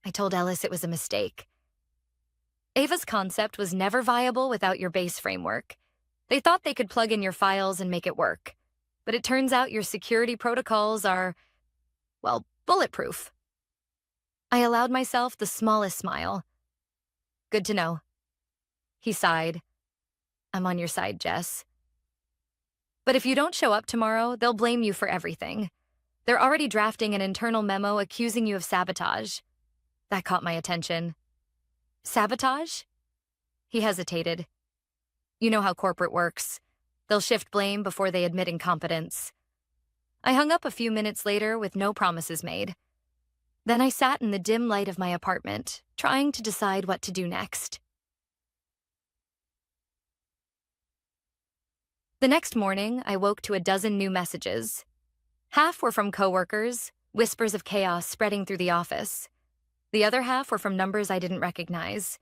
Speaker 1: I told Ellis it was a mistake. Ava's concept was never viable without your base framework. They thought they could plug in your files and make it work. But it turns out your security protocols are, well, bulletproof. I allowed myself the smallest smile. Good to know. He sighed. I'm on your side, Jess. But if you don't show up tomorrow, they'll blame you for everything. They're already drafting an internal memo accusing you of sabotage. That caught my attention. Sabotage? He hesitated. You know how corporate works. They'll shift blame before they admit incompetence. I hung up a few minutes later with no promises made. Then I sat in the dim light of my apartment, trying to decide what to do next. The next morning, I woke to a dozen new messages. Half were from coworkers, whispers of chaos spreading through the office. The other half were from numbers I didn't recognize.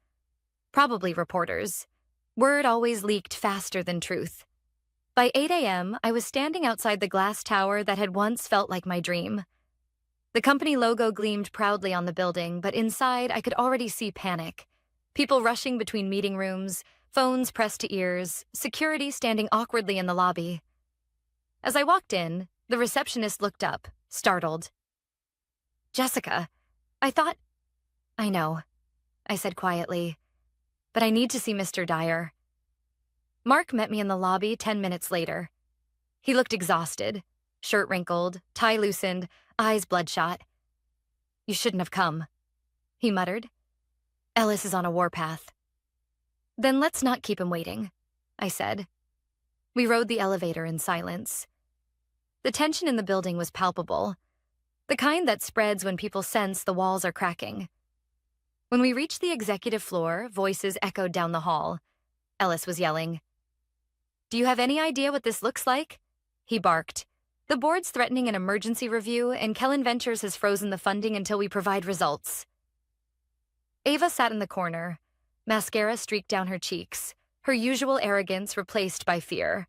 Speaker 1: Probably reporters. Word always leaked faster than truth. By 8 a.m., I was standing outside the glass tower that had once felt like my dream. The company logo gleamed proudly on the building, but inside I could already see panic. People rushing between meeting rooms, phones pressed to ears, security standing awkwardly in the lobby. As I walked in, the receptionist looked up, startled. Jessica, I know, I said quietly, but I need to see Mr. Dyer. Mark met me in the lobby 10 minutes later. He looked exhausted, shirt wrinkled, tie loosened, eyes bloodshot. You shouldn't have come, he muttered. Ellis is on a warpath. Then let's not keep him waiting, I said. We rode the elevator in silence. The tension in the building was palpable, the kind that spreads when people sense the walls are cracking. When we reached the executive floor, voices echoed down the hall. Ellis was yelling. Do you have any idea what this looks like? He barked. The board's threatening an emergency review, and Kellen Ventures has frozen the funding until we provide results. Ava sat in the corner. Mascara streaked down her cheeks, her usual arrogance replaced by fear.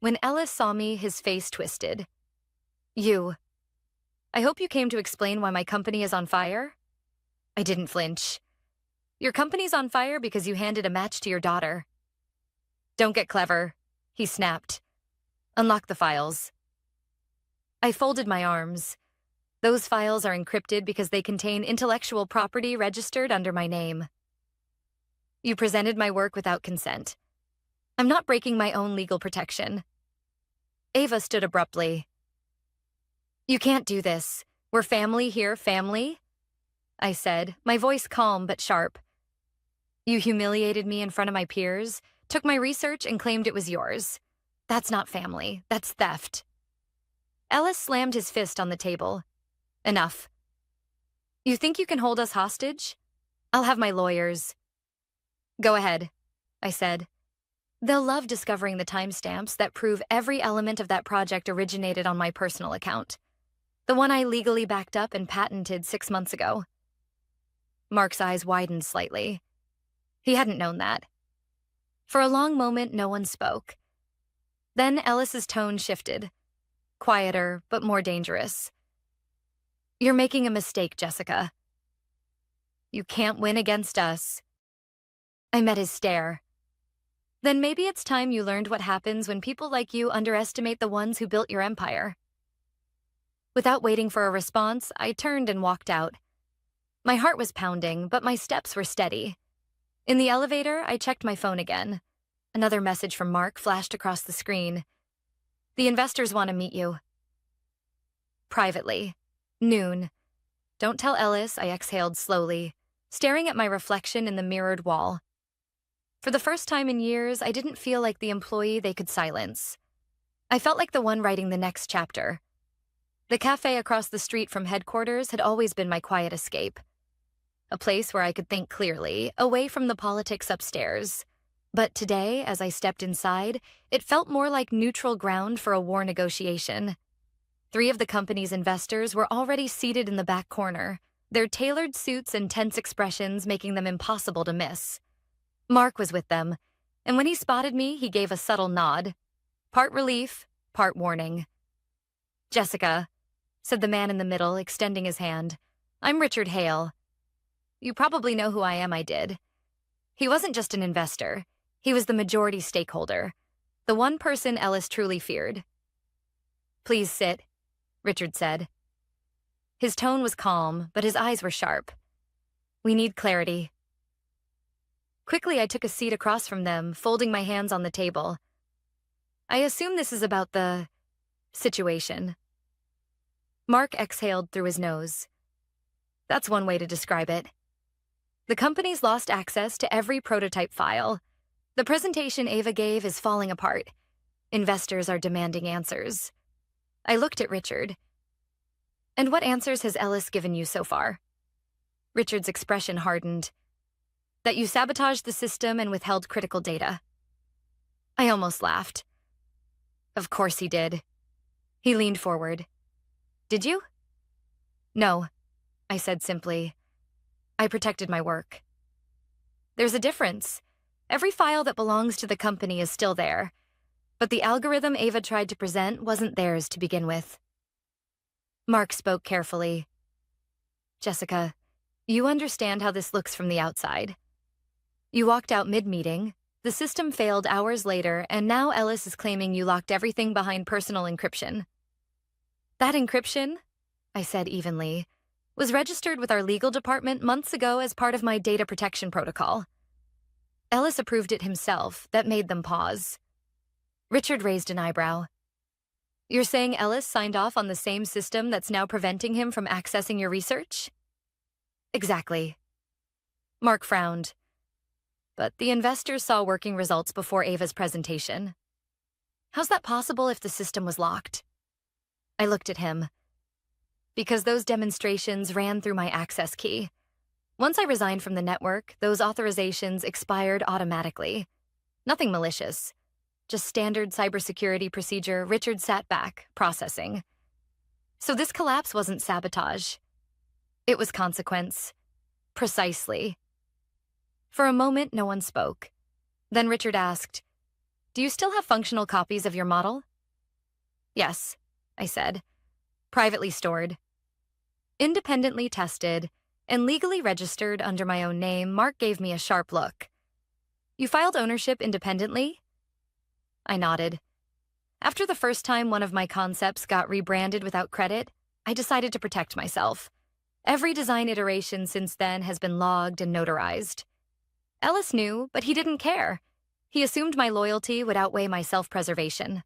Speaker 1: When Ellis saw me, his face twisted. You. I hope you came to explain why my company is on fire? I didn't flinch. Your company's on fire because you handed a match to your daughter. Don't get clever, he snapped. Unlock the files. I folded my arms. Those files are encrypted because they contain intellectual property registered under my name. You presented my work without consent. I'm not breaking my own legal protection. Ava stood abruptly. You can't do this. We're family here, family? I said, my voice calm but sharp. You humiliated me in front of my peers, took my research and claimed it was yours. That's not family, that's theft. Ellis slammed his fist on the table. Enough. You think you can hold us hostage? I'll have my lawyers. Go ahead, I said. They'll love discovering the timestamps that prove every element of that project originated on my personal account. The one I legally backed up and patented 6 months ago. Mark's eyes widened slightly. He hadn't known that. For a long moment, no one spoke. Then Ellis's tone shifted. Quieter, but more dangerous. You're making a mistake, Jessica. You can't win against us. I met his stare. Then maybe it's time you learned what happens when people like you underestimate the ones who built your empire. Without waiting for a response, I turned and walked out. My heart was pounding, but my steps were steady. In the elevator, I checked my phone again. Another message from Mark flashed across the screen. The investors want to meet you. Privately. Noon. Don't tell Ellis, I exhaled slowly, staring at my reflection in the mirrored wall. For the first time in years, I didn't feel like the employee they could silence. I felt like the one writing the next chapter. The cafe across the street from headquarters had always been my quiet escape. A place where I could think clearly, away from the politics upstairs. But today, as I stepped inside, it felt more like neutral ground for a war negotiation. 3 of the company's investors were already seated in the back corner, their tailored suits and tense expressions making them impossible to miss. Mark was with them, and when he spotted me, he gave a subtle nod. Part relief, part warning. Jessica, said the man in the middle, extending his hand. I'm Richard Hale. You probably know who I am, I did. He wasn't just an investor. He was the majority stakeholder, the one person Ellis truly feared. Please sit, Richard said. His tone was calm, but his eyes were sharp. We need clarity. Quickly, I took a seat across from them, folding my hands on the table. I assume this is about the situation. Mark exhaled through his nose. That's one way to describe it. The company's lost access to every prototype file. The presentation Ava gave is falling apart. Investors are demanding answers. I looked at Richard. And what answers has Ellis given you so far? Richard's expression hardened. That you sabotaged the system and withheld critical data. I almost laughed. Of course he did. He leaned forward. Did you? No, I said simply. I protected my work. There's a difference. Every file that belongs to the company is still there, but the algorithm Ava tried to present wasn't theirs to begin with. Mark spoke carefully. Jessica, you understand how this looks from the outside. You walked out mid-meeting, the system failed hours later, and now Ellis is claiming you locked everything behind personal encryption. That encryption, I said evenly, was registered with our legal department months ago as part of my data protection protocol. Ellis approved it himself. That made them pause. Richard raised an eyebrow. You're saying Ellis signed off on the same system that's now preventing him from accessing your research? Exactly. Mark frowned. But the investors saw working results before Ava's presentation. How's that possible if the system was locked? I looked at him. Because those demonstrations ran through my access key. Once I resigned from the network, those authorizations expired automatically. Nothing malicious. Just standard cybersecurity procedure. Richard sat back, processing. So this collapse wasn't sabotage. It was consequence. Precisely. For a moment, no one spoke. Then Richard asked, Do you still have functional copies of your model? Yes, I said. Privately stored. Independently tested, and legally registered under my own name, Mark gave me a sharp look. You filed ownership independently? I nodded. After the first time one of my concepts got rebranded without credit, I decided to protect myself. Every design iteration since then has been logged and notarized. Ellis knew, but he didn't care. He assumed my loyalty would outweigh my self-preservation.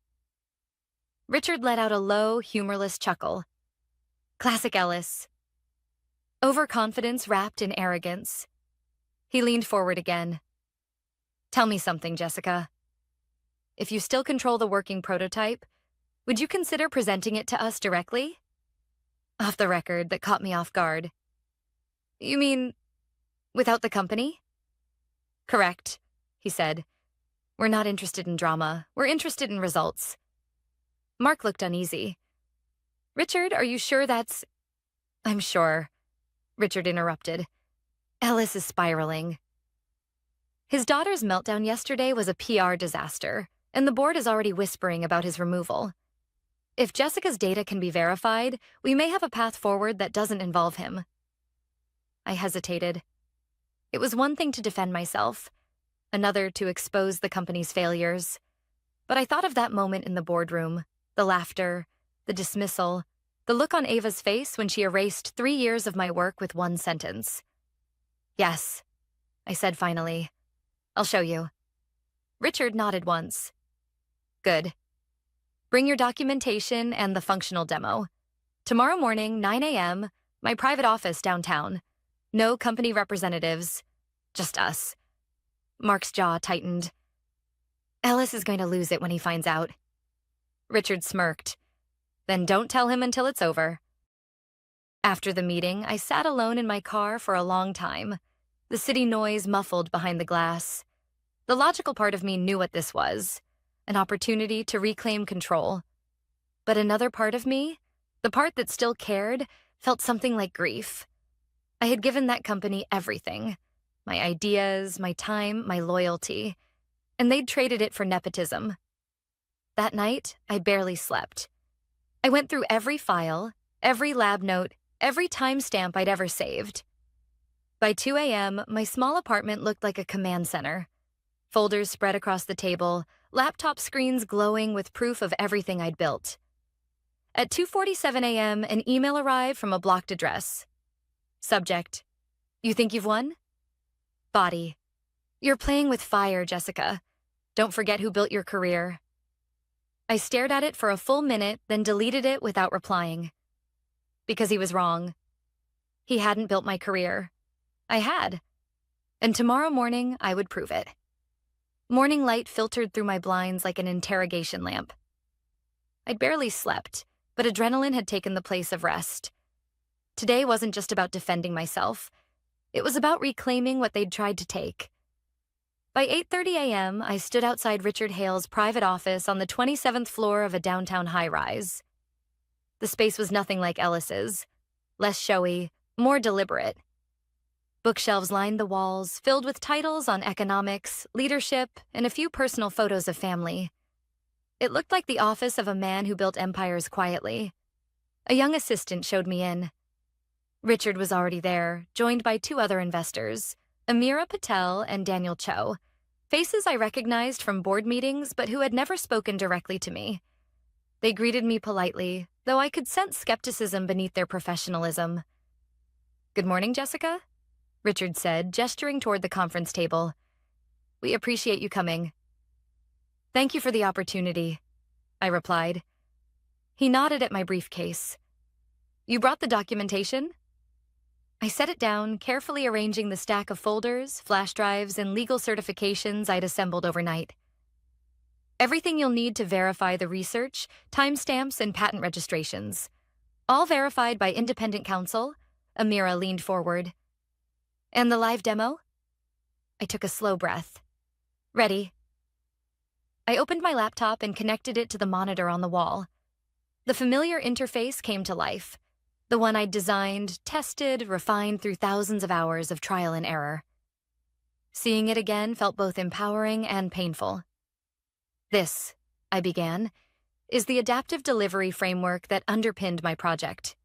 Speaker 1: Richard let out a low, humorless chuckle. Classic Ellis. Overconfidence wrapped in arrogance. He leaned forward again. Tell me something, Jessica. If you still control the working prototype, would you consider presenting it to us directly? Off the record, that caught me off guard. You mean, without the company? Correct, he said. We're not interested in drama. We're interested in results. Mark looked uneasy. Richard, are you sure that's... I'm sure, Richard interrupted. Ellis is spiraling. His daughter's meltdown yesterday was a PR disaster, and the board is already whispering about his removal. If Jessica's data can be verified, we may have a path forward that doesn't involve him. I hesitated. It was one thing to defend myself, another to expose the company's failures. But I thought of that moment in the boardroom, the laughter, the dismissal, The look on Ava's face when she erased 3 years of my work with one sentence. Yes, I said finally. I'll show you. Richard nodded once. Good. Bring your documentation and the functional demo. Tomorrow morning, 9 a.m., my private office downtown. No company representatives, just us. Mark's jaw tightened. Ellis is going to lose it when he finds out. Richard smirked. Then don't tell him until it's over. After the meeting, I sat alone in my car for a long time, the city noise muffled behind the glass. The logical part of me knew what this was, an opportunity to reclaim control. But another part of me, the part that still cared, felt something like grief. I had given that company everything, my ideas, my time, my loyalty, and they'd traded it for nepotism. That night, I barely slept. I went through every file, every lab note, every timestamp I'd ever saved. By 2 a.m., my small apartment looked like a command center. Folders spread across the table, laptop screens glowing with proof of everything I'd built. At 2:47 a.m., an email arrived from a blocked address. Subject: You think you've won? Body: You're playing with fire, Jessica. Don't forget who built your career. I stared at it for a full minute, then deleted it without replying. Because he was wrong. He hadn't built my career. I had. And tomorrow morning, I would prove it. Morning light filtered through my blinds like an interrogation lamp. I'd barely slept, but adrenaline had taken the place of rest. Today wasn't just about defending myself. It was about reclaiming what they'd tried to take. By 8:30 a.m., I stood outside Richard Hale's private office on the 27th floor of a downtown high-rise. The space was nothing like Ellis's, less showy, more deliberate. Bookshelves lined the walls, filled with titles on economics, leadership, and a few personal photos of family. It looked like the office of a man who built empires quietly. A young assistant showed me in. Richard was already there, joined by 2 other investors, Amira Patel and Daniel Cho, faces I recognized from board meetings but who had never spoken directly to me. They greeted me politely, though I could sense skepticism beneath their professionalism. Good morning, Jessica, Richard said, gesturing toward the conference table. We appreciate you coming. Thank you for the opportunity, I replied. He nodded at my briefcase. You brought the documentation? I set it down, carefully arranging the stack of folders, flash drives, and legal certifications I'd assembled overnight. Everything you'll need to verify the research, timestamps, and patent registrations. All verified by independent counsel. Amira leaned forward. And the live demo? I took a slow breath. Ready. I opened my laptop and connected it to the monitor on the wall. The familiar interface came to life. The one I'd designed, tested, refined through thousands of hours of trial and error. Seeing it again felt both empowering and painful. This, I began, is the adaptive delivery framework that underpinned my project.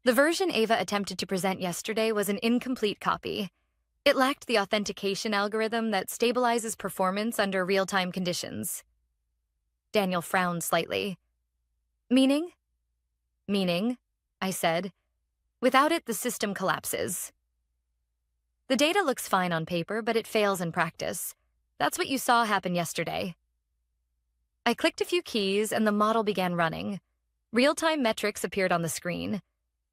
Speaker 1: The version Ava attempted to present yesterday was an incomplete copy. It lacked the authentication algorithm that stabilizes performance under real-time conditions. Daniel frowned slightly. Meaning? Meaning, I said. Without it, the system collapses. The data looks fine on paper, but it fails in practice. That's what you saw happen yesterday. I clicked a few keys and the model began running. Real-time metrics appeared on the screen.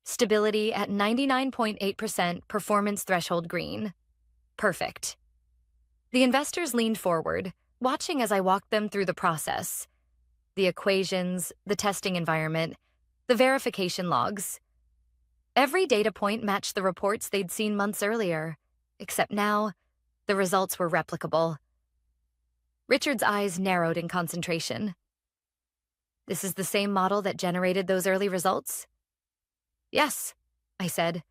Speaker 1: Stability at 99.8%, performance threshold green. Perfect. The investors leaned forward, watching as I walked them through the process. The equations, the testing environment, the verification logs. Every data point matched the reports they'd seen months earlier, except now, the results were replicable. Richard's eyes narrowed in concentration. This is the same model that generated those early results? Yes, I said.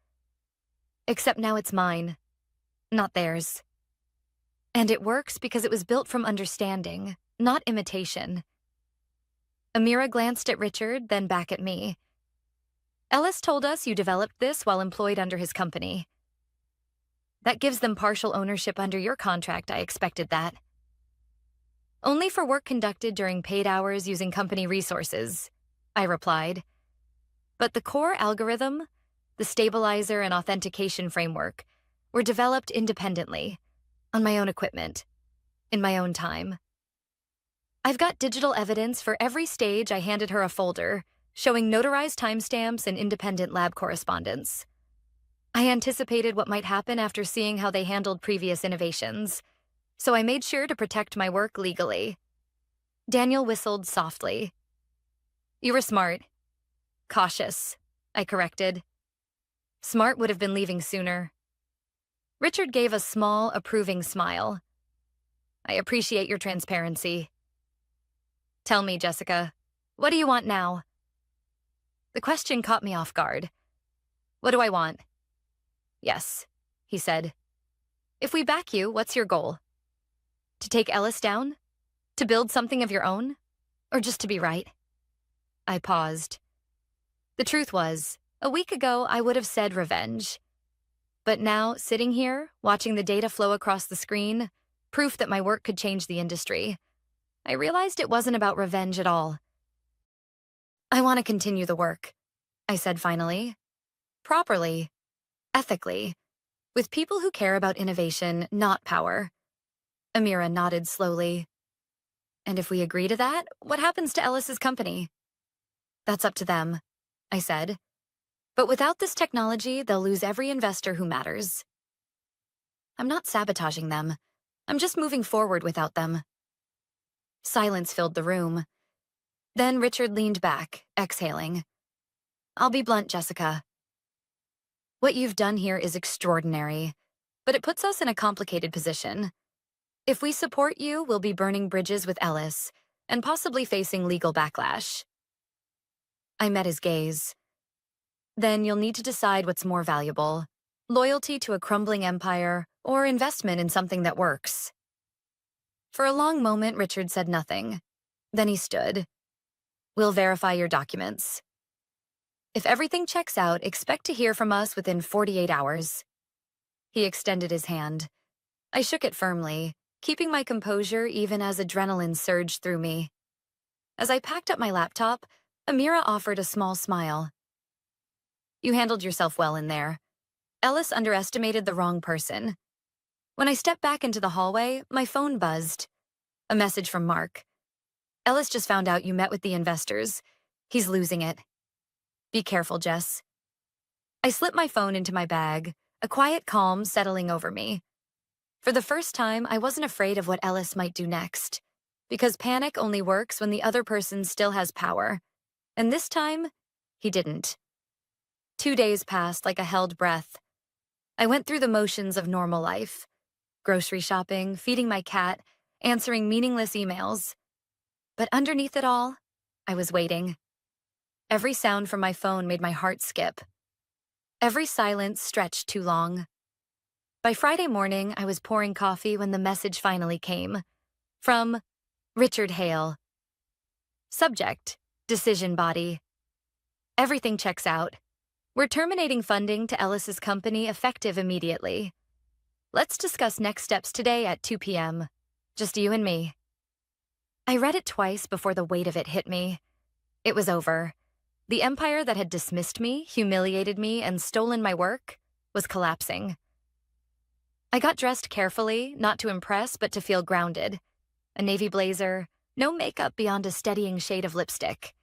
Speaker 1: Except now it's mine, not theirs. And it works because it was built from understanding, not imitation. Amira glanced at Richard, then back at me. Ellis told us you developed this while employed under his company. That gives them partial ownership under your contract, I expected that. Only for work conducted during paid hours using company resources, I replied. But the core algorithm, the stabilizer and authentication framework, were developed independently, on my own equipment, in my own time. I've got digital evidence for every stage. I handed her a folder showing notarized timestamps and independent lab correspondence. I anticipated what might happen after seeing how they handled previous innovations, so I made sure to protect my work legally. Daniel whistled softly. You were smart. Cautious, I corrected. Smart would have been leaving sooner. Richard gave a small, approving smile. I appreciate your transparency. Tell me, Jessica, what do you want now? The question caught me off guard. What do I want? Yes, he said. If we back you, what's your goal? To take Ellis down? To build something of your own? Or just to be right? I paused. The truth was, a week ago I would have said revenge. But now, sitting here, watching the data flow across the screen, proof that my work could change the industry, I realized it wasn't about revenge at all. I want to continue the work, I said finally. Properly, ethically, with people who care about innovation, not power. Amira nodded slowly. And if we agree to that, what happens to Ellis's company? That's up to them, I said. But without this technology, they'll lose every investor who matters. I'm not sabotaging them. I'm just moving forward without them. Silence filled the room. Then Richard leaned back, exhaling. I'll be blunt, Jessica. What you've done here is extraordinary, but it puts us in a complicated position. If we support you, we'll be burning bridges with Ellis and possibly facing legal backlash. I met his gaze. Then you'll need to decide what's more valuable, loyalty to a crumbling empire or investment in something that works. For a long moment, Richard said nothing. Then he stood. We'll verify your documents. If everything checks out, expect to hear from us within 48 hours. He extended his hand. I shook it firmly, keeping my composure even as adrenaline surged through me. As I packed up my laptop, Amira offered a small smile. You handled yourself well in there. Ellis underestimated the wrong person. When I stepped back into the hallway, my phone buzzed. A message from Mark. Ellis just found out you met with the investors. He's losing it. Be careful, Jess. I slipped my phone into my bag, a quiet calm settling over me. For the first time, I wasn't afraid of what Ellis might do next, because panic only works when the other person still has power. And this time, he didn't. 2 days passed like a held breath. I went through the motions of normal life. Grocery shopping, feeding my cat, answering meaningless emails. But underneath it all, I was waiting. Every sound from my phone made my heart skip. Every silence stretched too long. By Friday morning, I was pouring coffee when the message finally came. From Richard Hale. Subject, decision body. Everything checks out. We're terminating funding to Ellis's company effective immediately. Let's discuss next steps today at 2 p.m. Just you and me. I read it twice before the weight of it hit me. It was over. The empire that had dismissed me, humiliated me, and stolen my work was collapsing. I got dressed carefully, not to impress, but to feel grounded. A navy blazer, no makeup beyond a steadying shade of lipstick.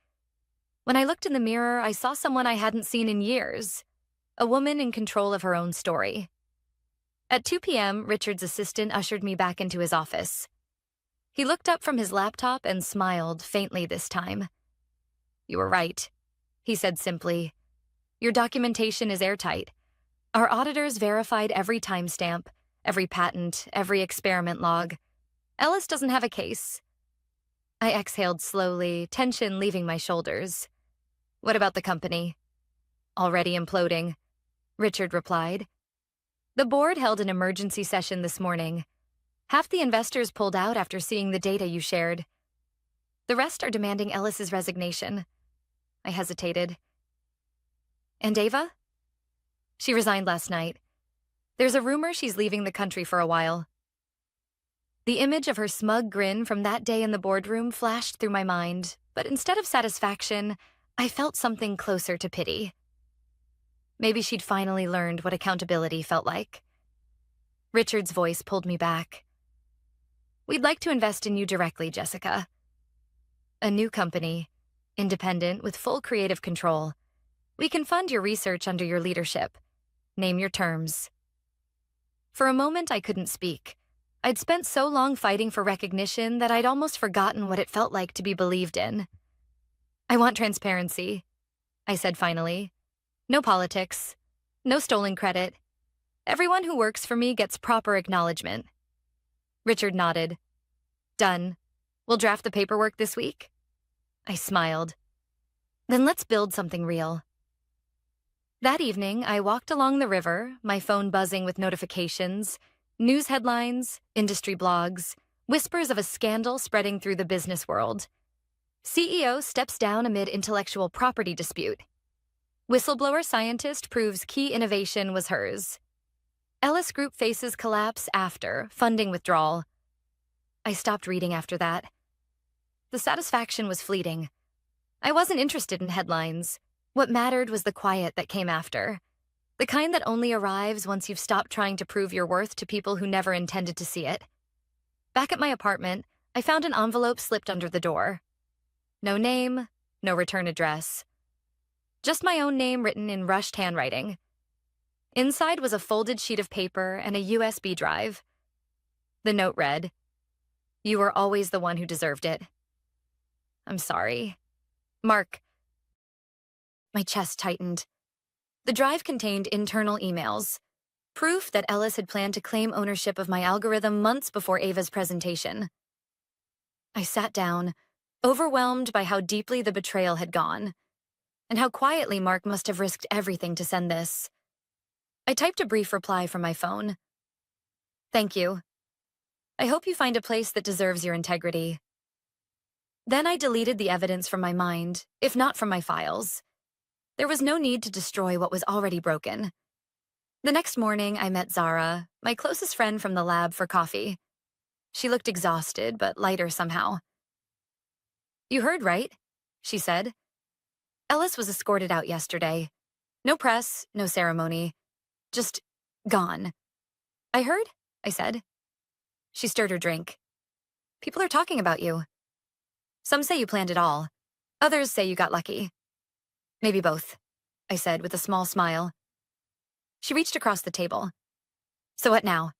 Speaker 1: When I looked in the mirror, I saw someone I hadn't seen in years, a woman in control of her own story. At 2 p.m., Richard's assistant ushered me back into his office. He looked up from his laptop and smiled, faintly this time. You were right, he said simply. Your documentation is airtight. Our auditors verified every timestamp, every patent, every experiment log. Ellis doesn't have a case. I exhaled slowly, tension leaving my shoulders. What about the company? Already imploding, Richard replied. The board held an emergency session this morning. Half the investors pulled out after seeing the data you shared. The rest are demanding Ellis's resignation. I hesitated. And Ava? She resigned last night. There's a rumor she's leaving the country for a while. The image of her smug grin from that day in the boardroom flashed through my mind, but instead of satisfaction, I felt something closer to pity. Maybe she'd finally learned what accountability felt like. Richard's voice pulled me back. We'd like to invest in you directly, Jessica. A new company, independent with full creative control. We can fund your research under your leadership. Name your terms. For a moment, I couldn't speak. I'd spent so long fighting for recognition that I'd almost forgotten what it felt like to be believed in. I want transparency, I said finally. No politics. No stolen credit. Everyone who works for me gets proper acknowledgement. Richard nodded. Done. We'll draft the paperwork this week. I smiled. Then let's build something real. That evening, I walked along the river, my phone buzzing with notifications, news headlines, industry blogs, whispers of a scandal spreading through the business world. CEO steps down amid intellectual property dispute. Whistleblower scientist proves key innovation was hers. Ellis Group faces collapse after funding withdrawal. I stopped reading after that. The satisfaction was fleeting. I wasn't interested in headlines. What mattered was the quiet that came after. The kind that only arrives once you've stopped trying to prove your worth to people who never intended to see it. Back at my apartment, I found an envelope slipped under the door. No name, no return address. Just my own name written in rushed handwriting. Inside was a folded sheet of paper and a USB drive. The note read, "You were always the one who deserved it. I'm sorry. Mark." My chest tightened. The drive contained internal emails, proof that Ellis had planned to claim ownership of my algorithm months before Ava's presentation. I sat down, overwhelmed by how deeply the betrayal had gone, and how quietly Mark must have risked everything to send this. I typed a brief reply from my phone. Thank you. I hope you find a place that deserves your integrity. Then I deleted the evidence from my mind, if not from my files. There was no need to destroy what was already broken. The next morning, I met Zara, my closest friend from the lab, for coffee. She looked exhausted, but lighter somehow. You heard, right? She said. Ellis was escorted out yesterday. No press, no ceremony. Just gone. I heard, I said. She stirred her drink. People are talking about you. Some say you planned it all. Others say you got lucky. Maybe both, I said with a small smile. She reached across the table. So what now?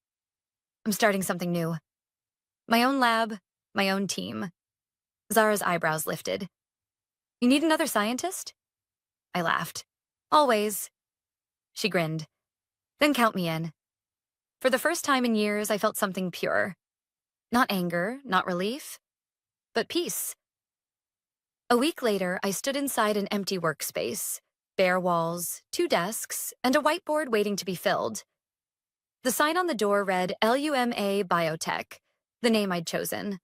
Speaker 1: I'm starting something new. My own lab, my own team. Zara's eyebrows lifted. You need another scientist? I laughed. Always. She grinned. Then count me in. For the first time in years, I felt something pure. Not anger, not relief, but peace. A week later, I stood inside an empty workspace, bare walls, 2 desks, and a whiteboard waiting to be filled. The sign on the door read LUMA Biotech, the name I'd chosen.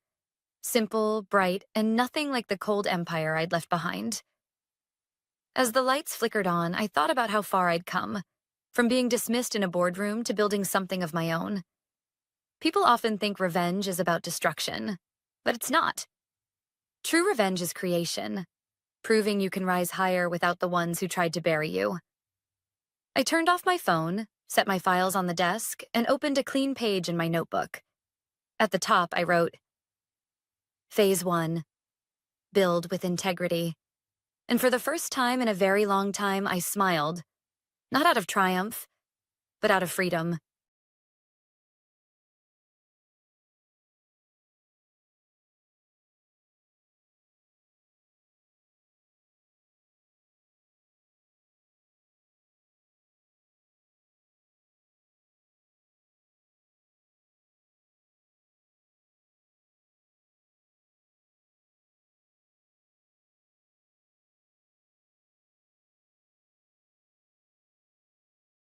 Speaker 1: Simple, bright, and nothing like the cold empire I'd left behind. As the lights flickered on, I thought about how far I'd come, from being dismissed in a boardroom to building something of my own. People often think revenge is about destruction, but it's not. True revenge is creation, proving you can rise higher without the ones who tried to bury you. I turned off my phone, set my files on the desk, and opened a clean page in my notebook. At the top, I wrote, Phase 1, build with integrity. And for the first time in a very long time, I smiled. Not out of triumph, but out of freedom.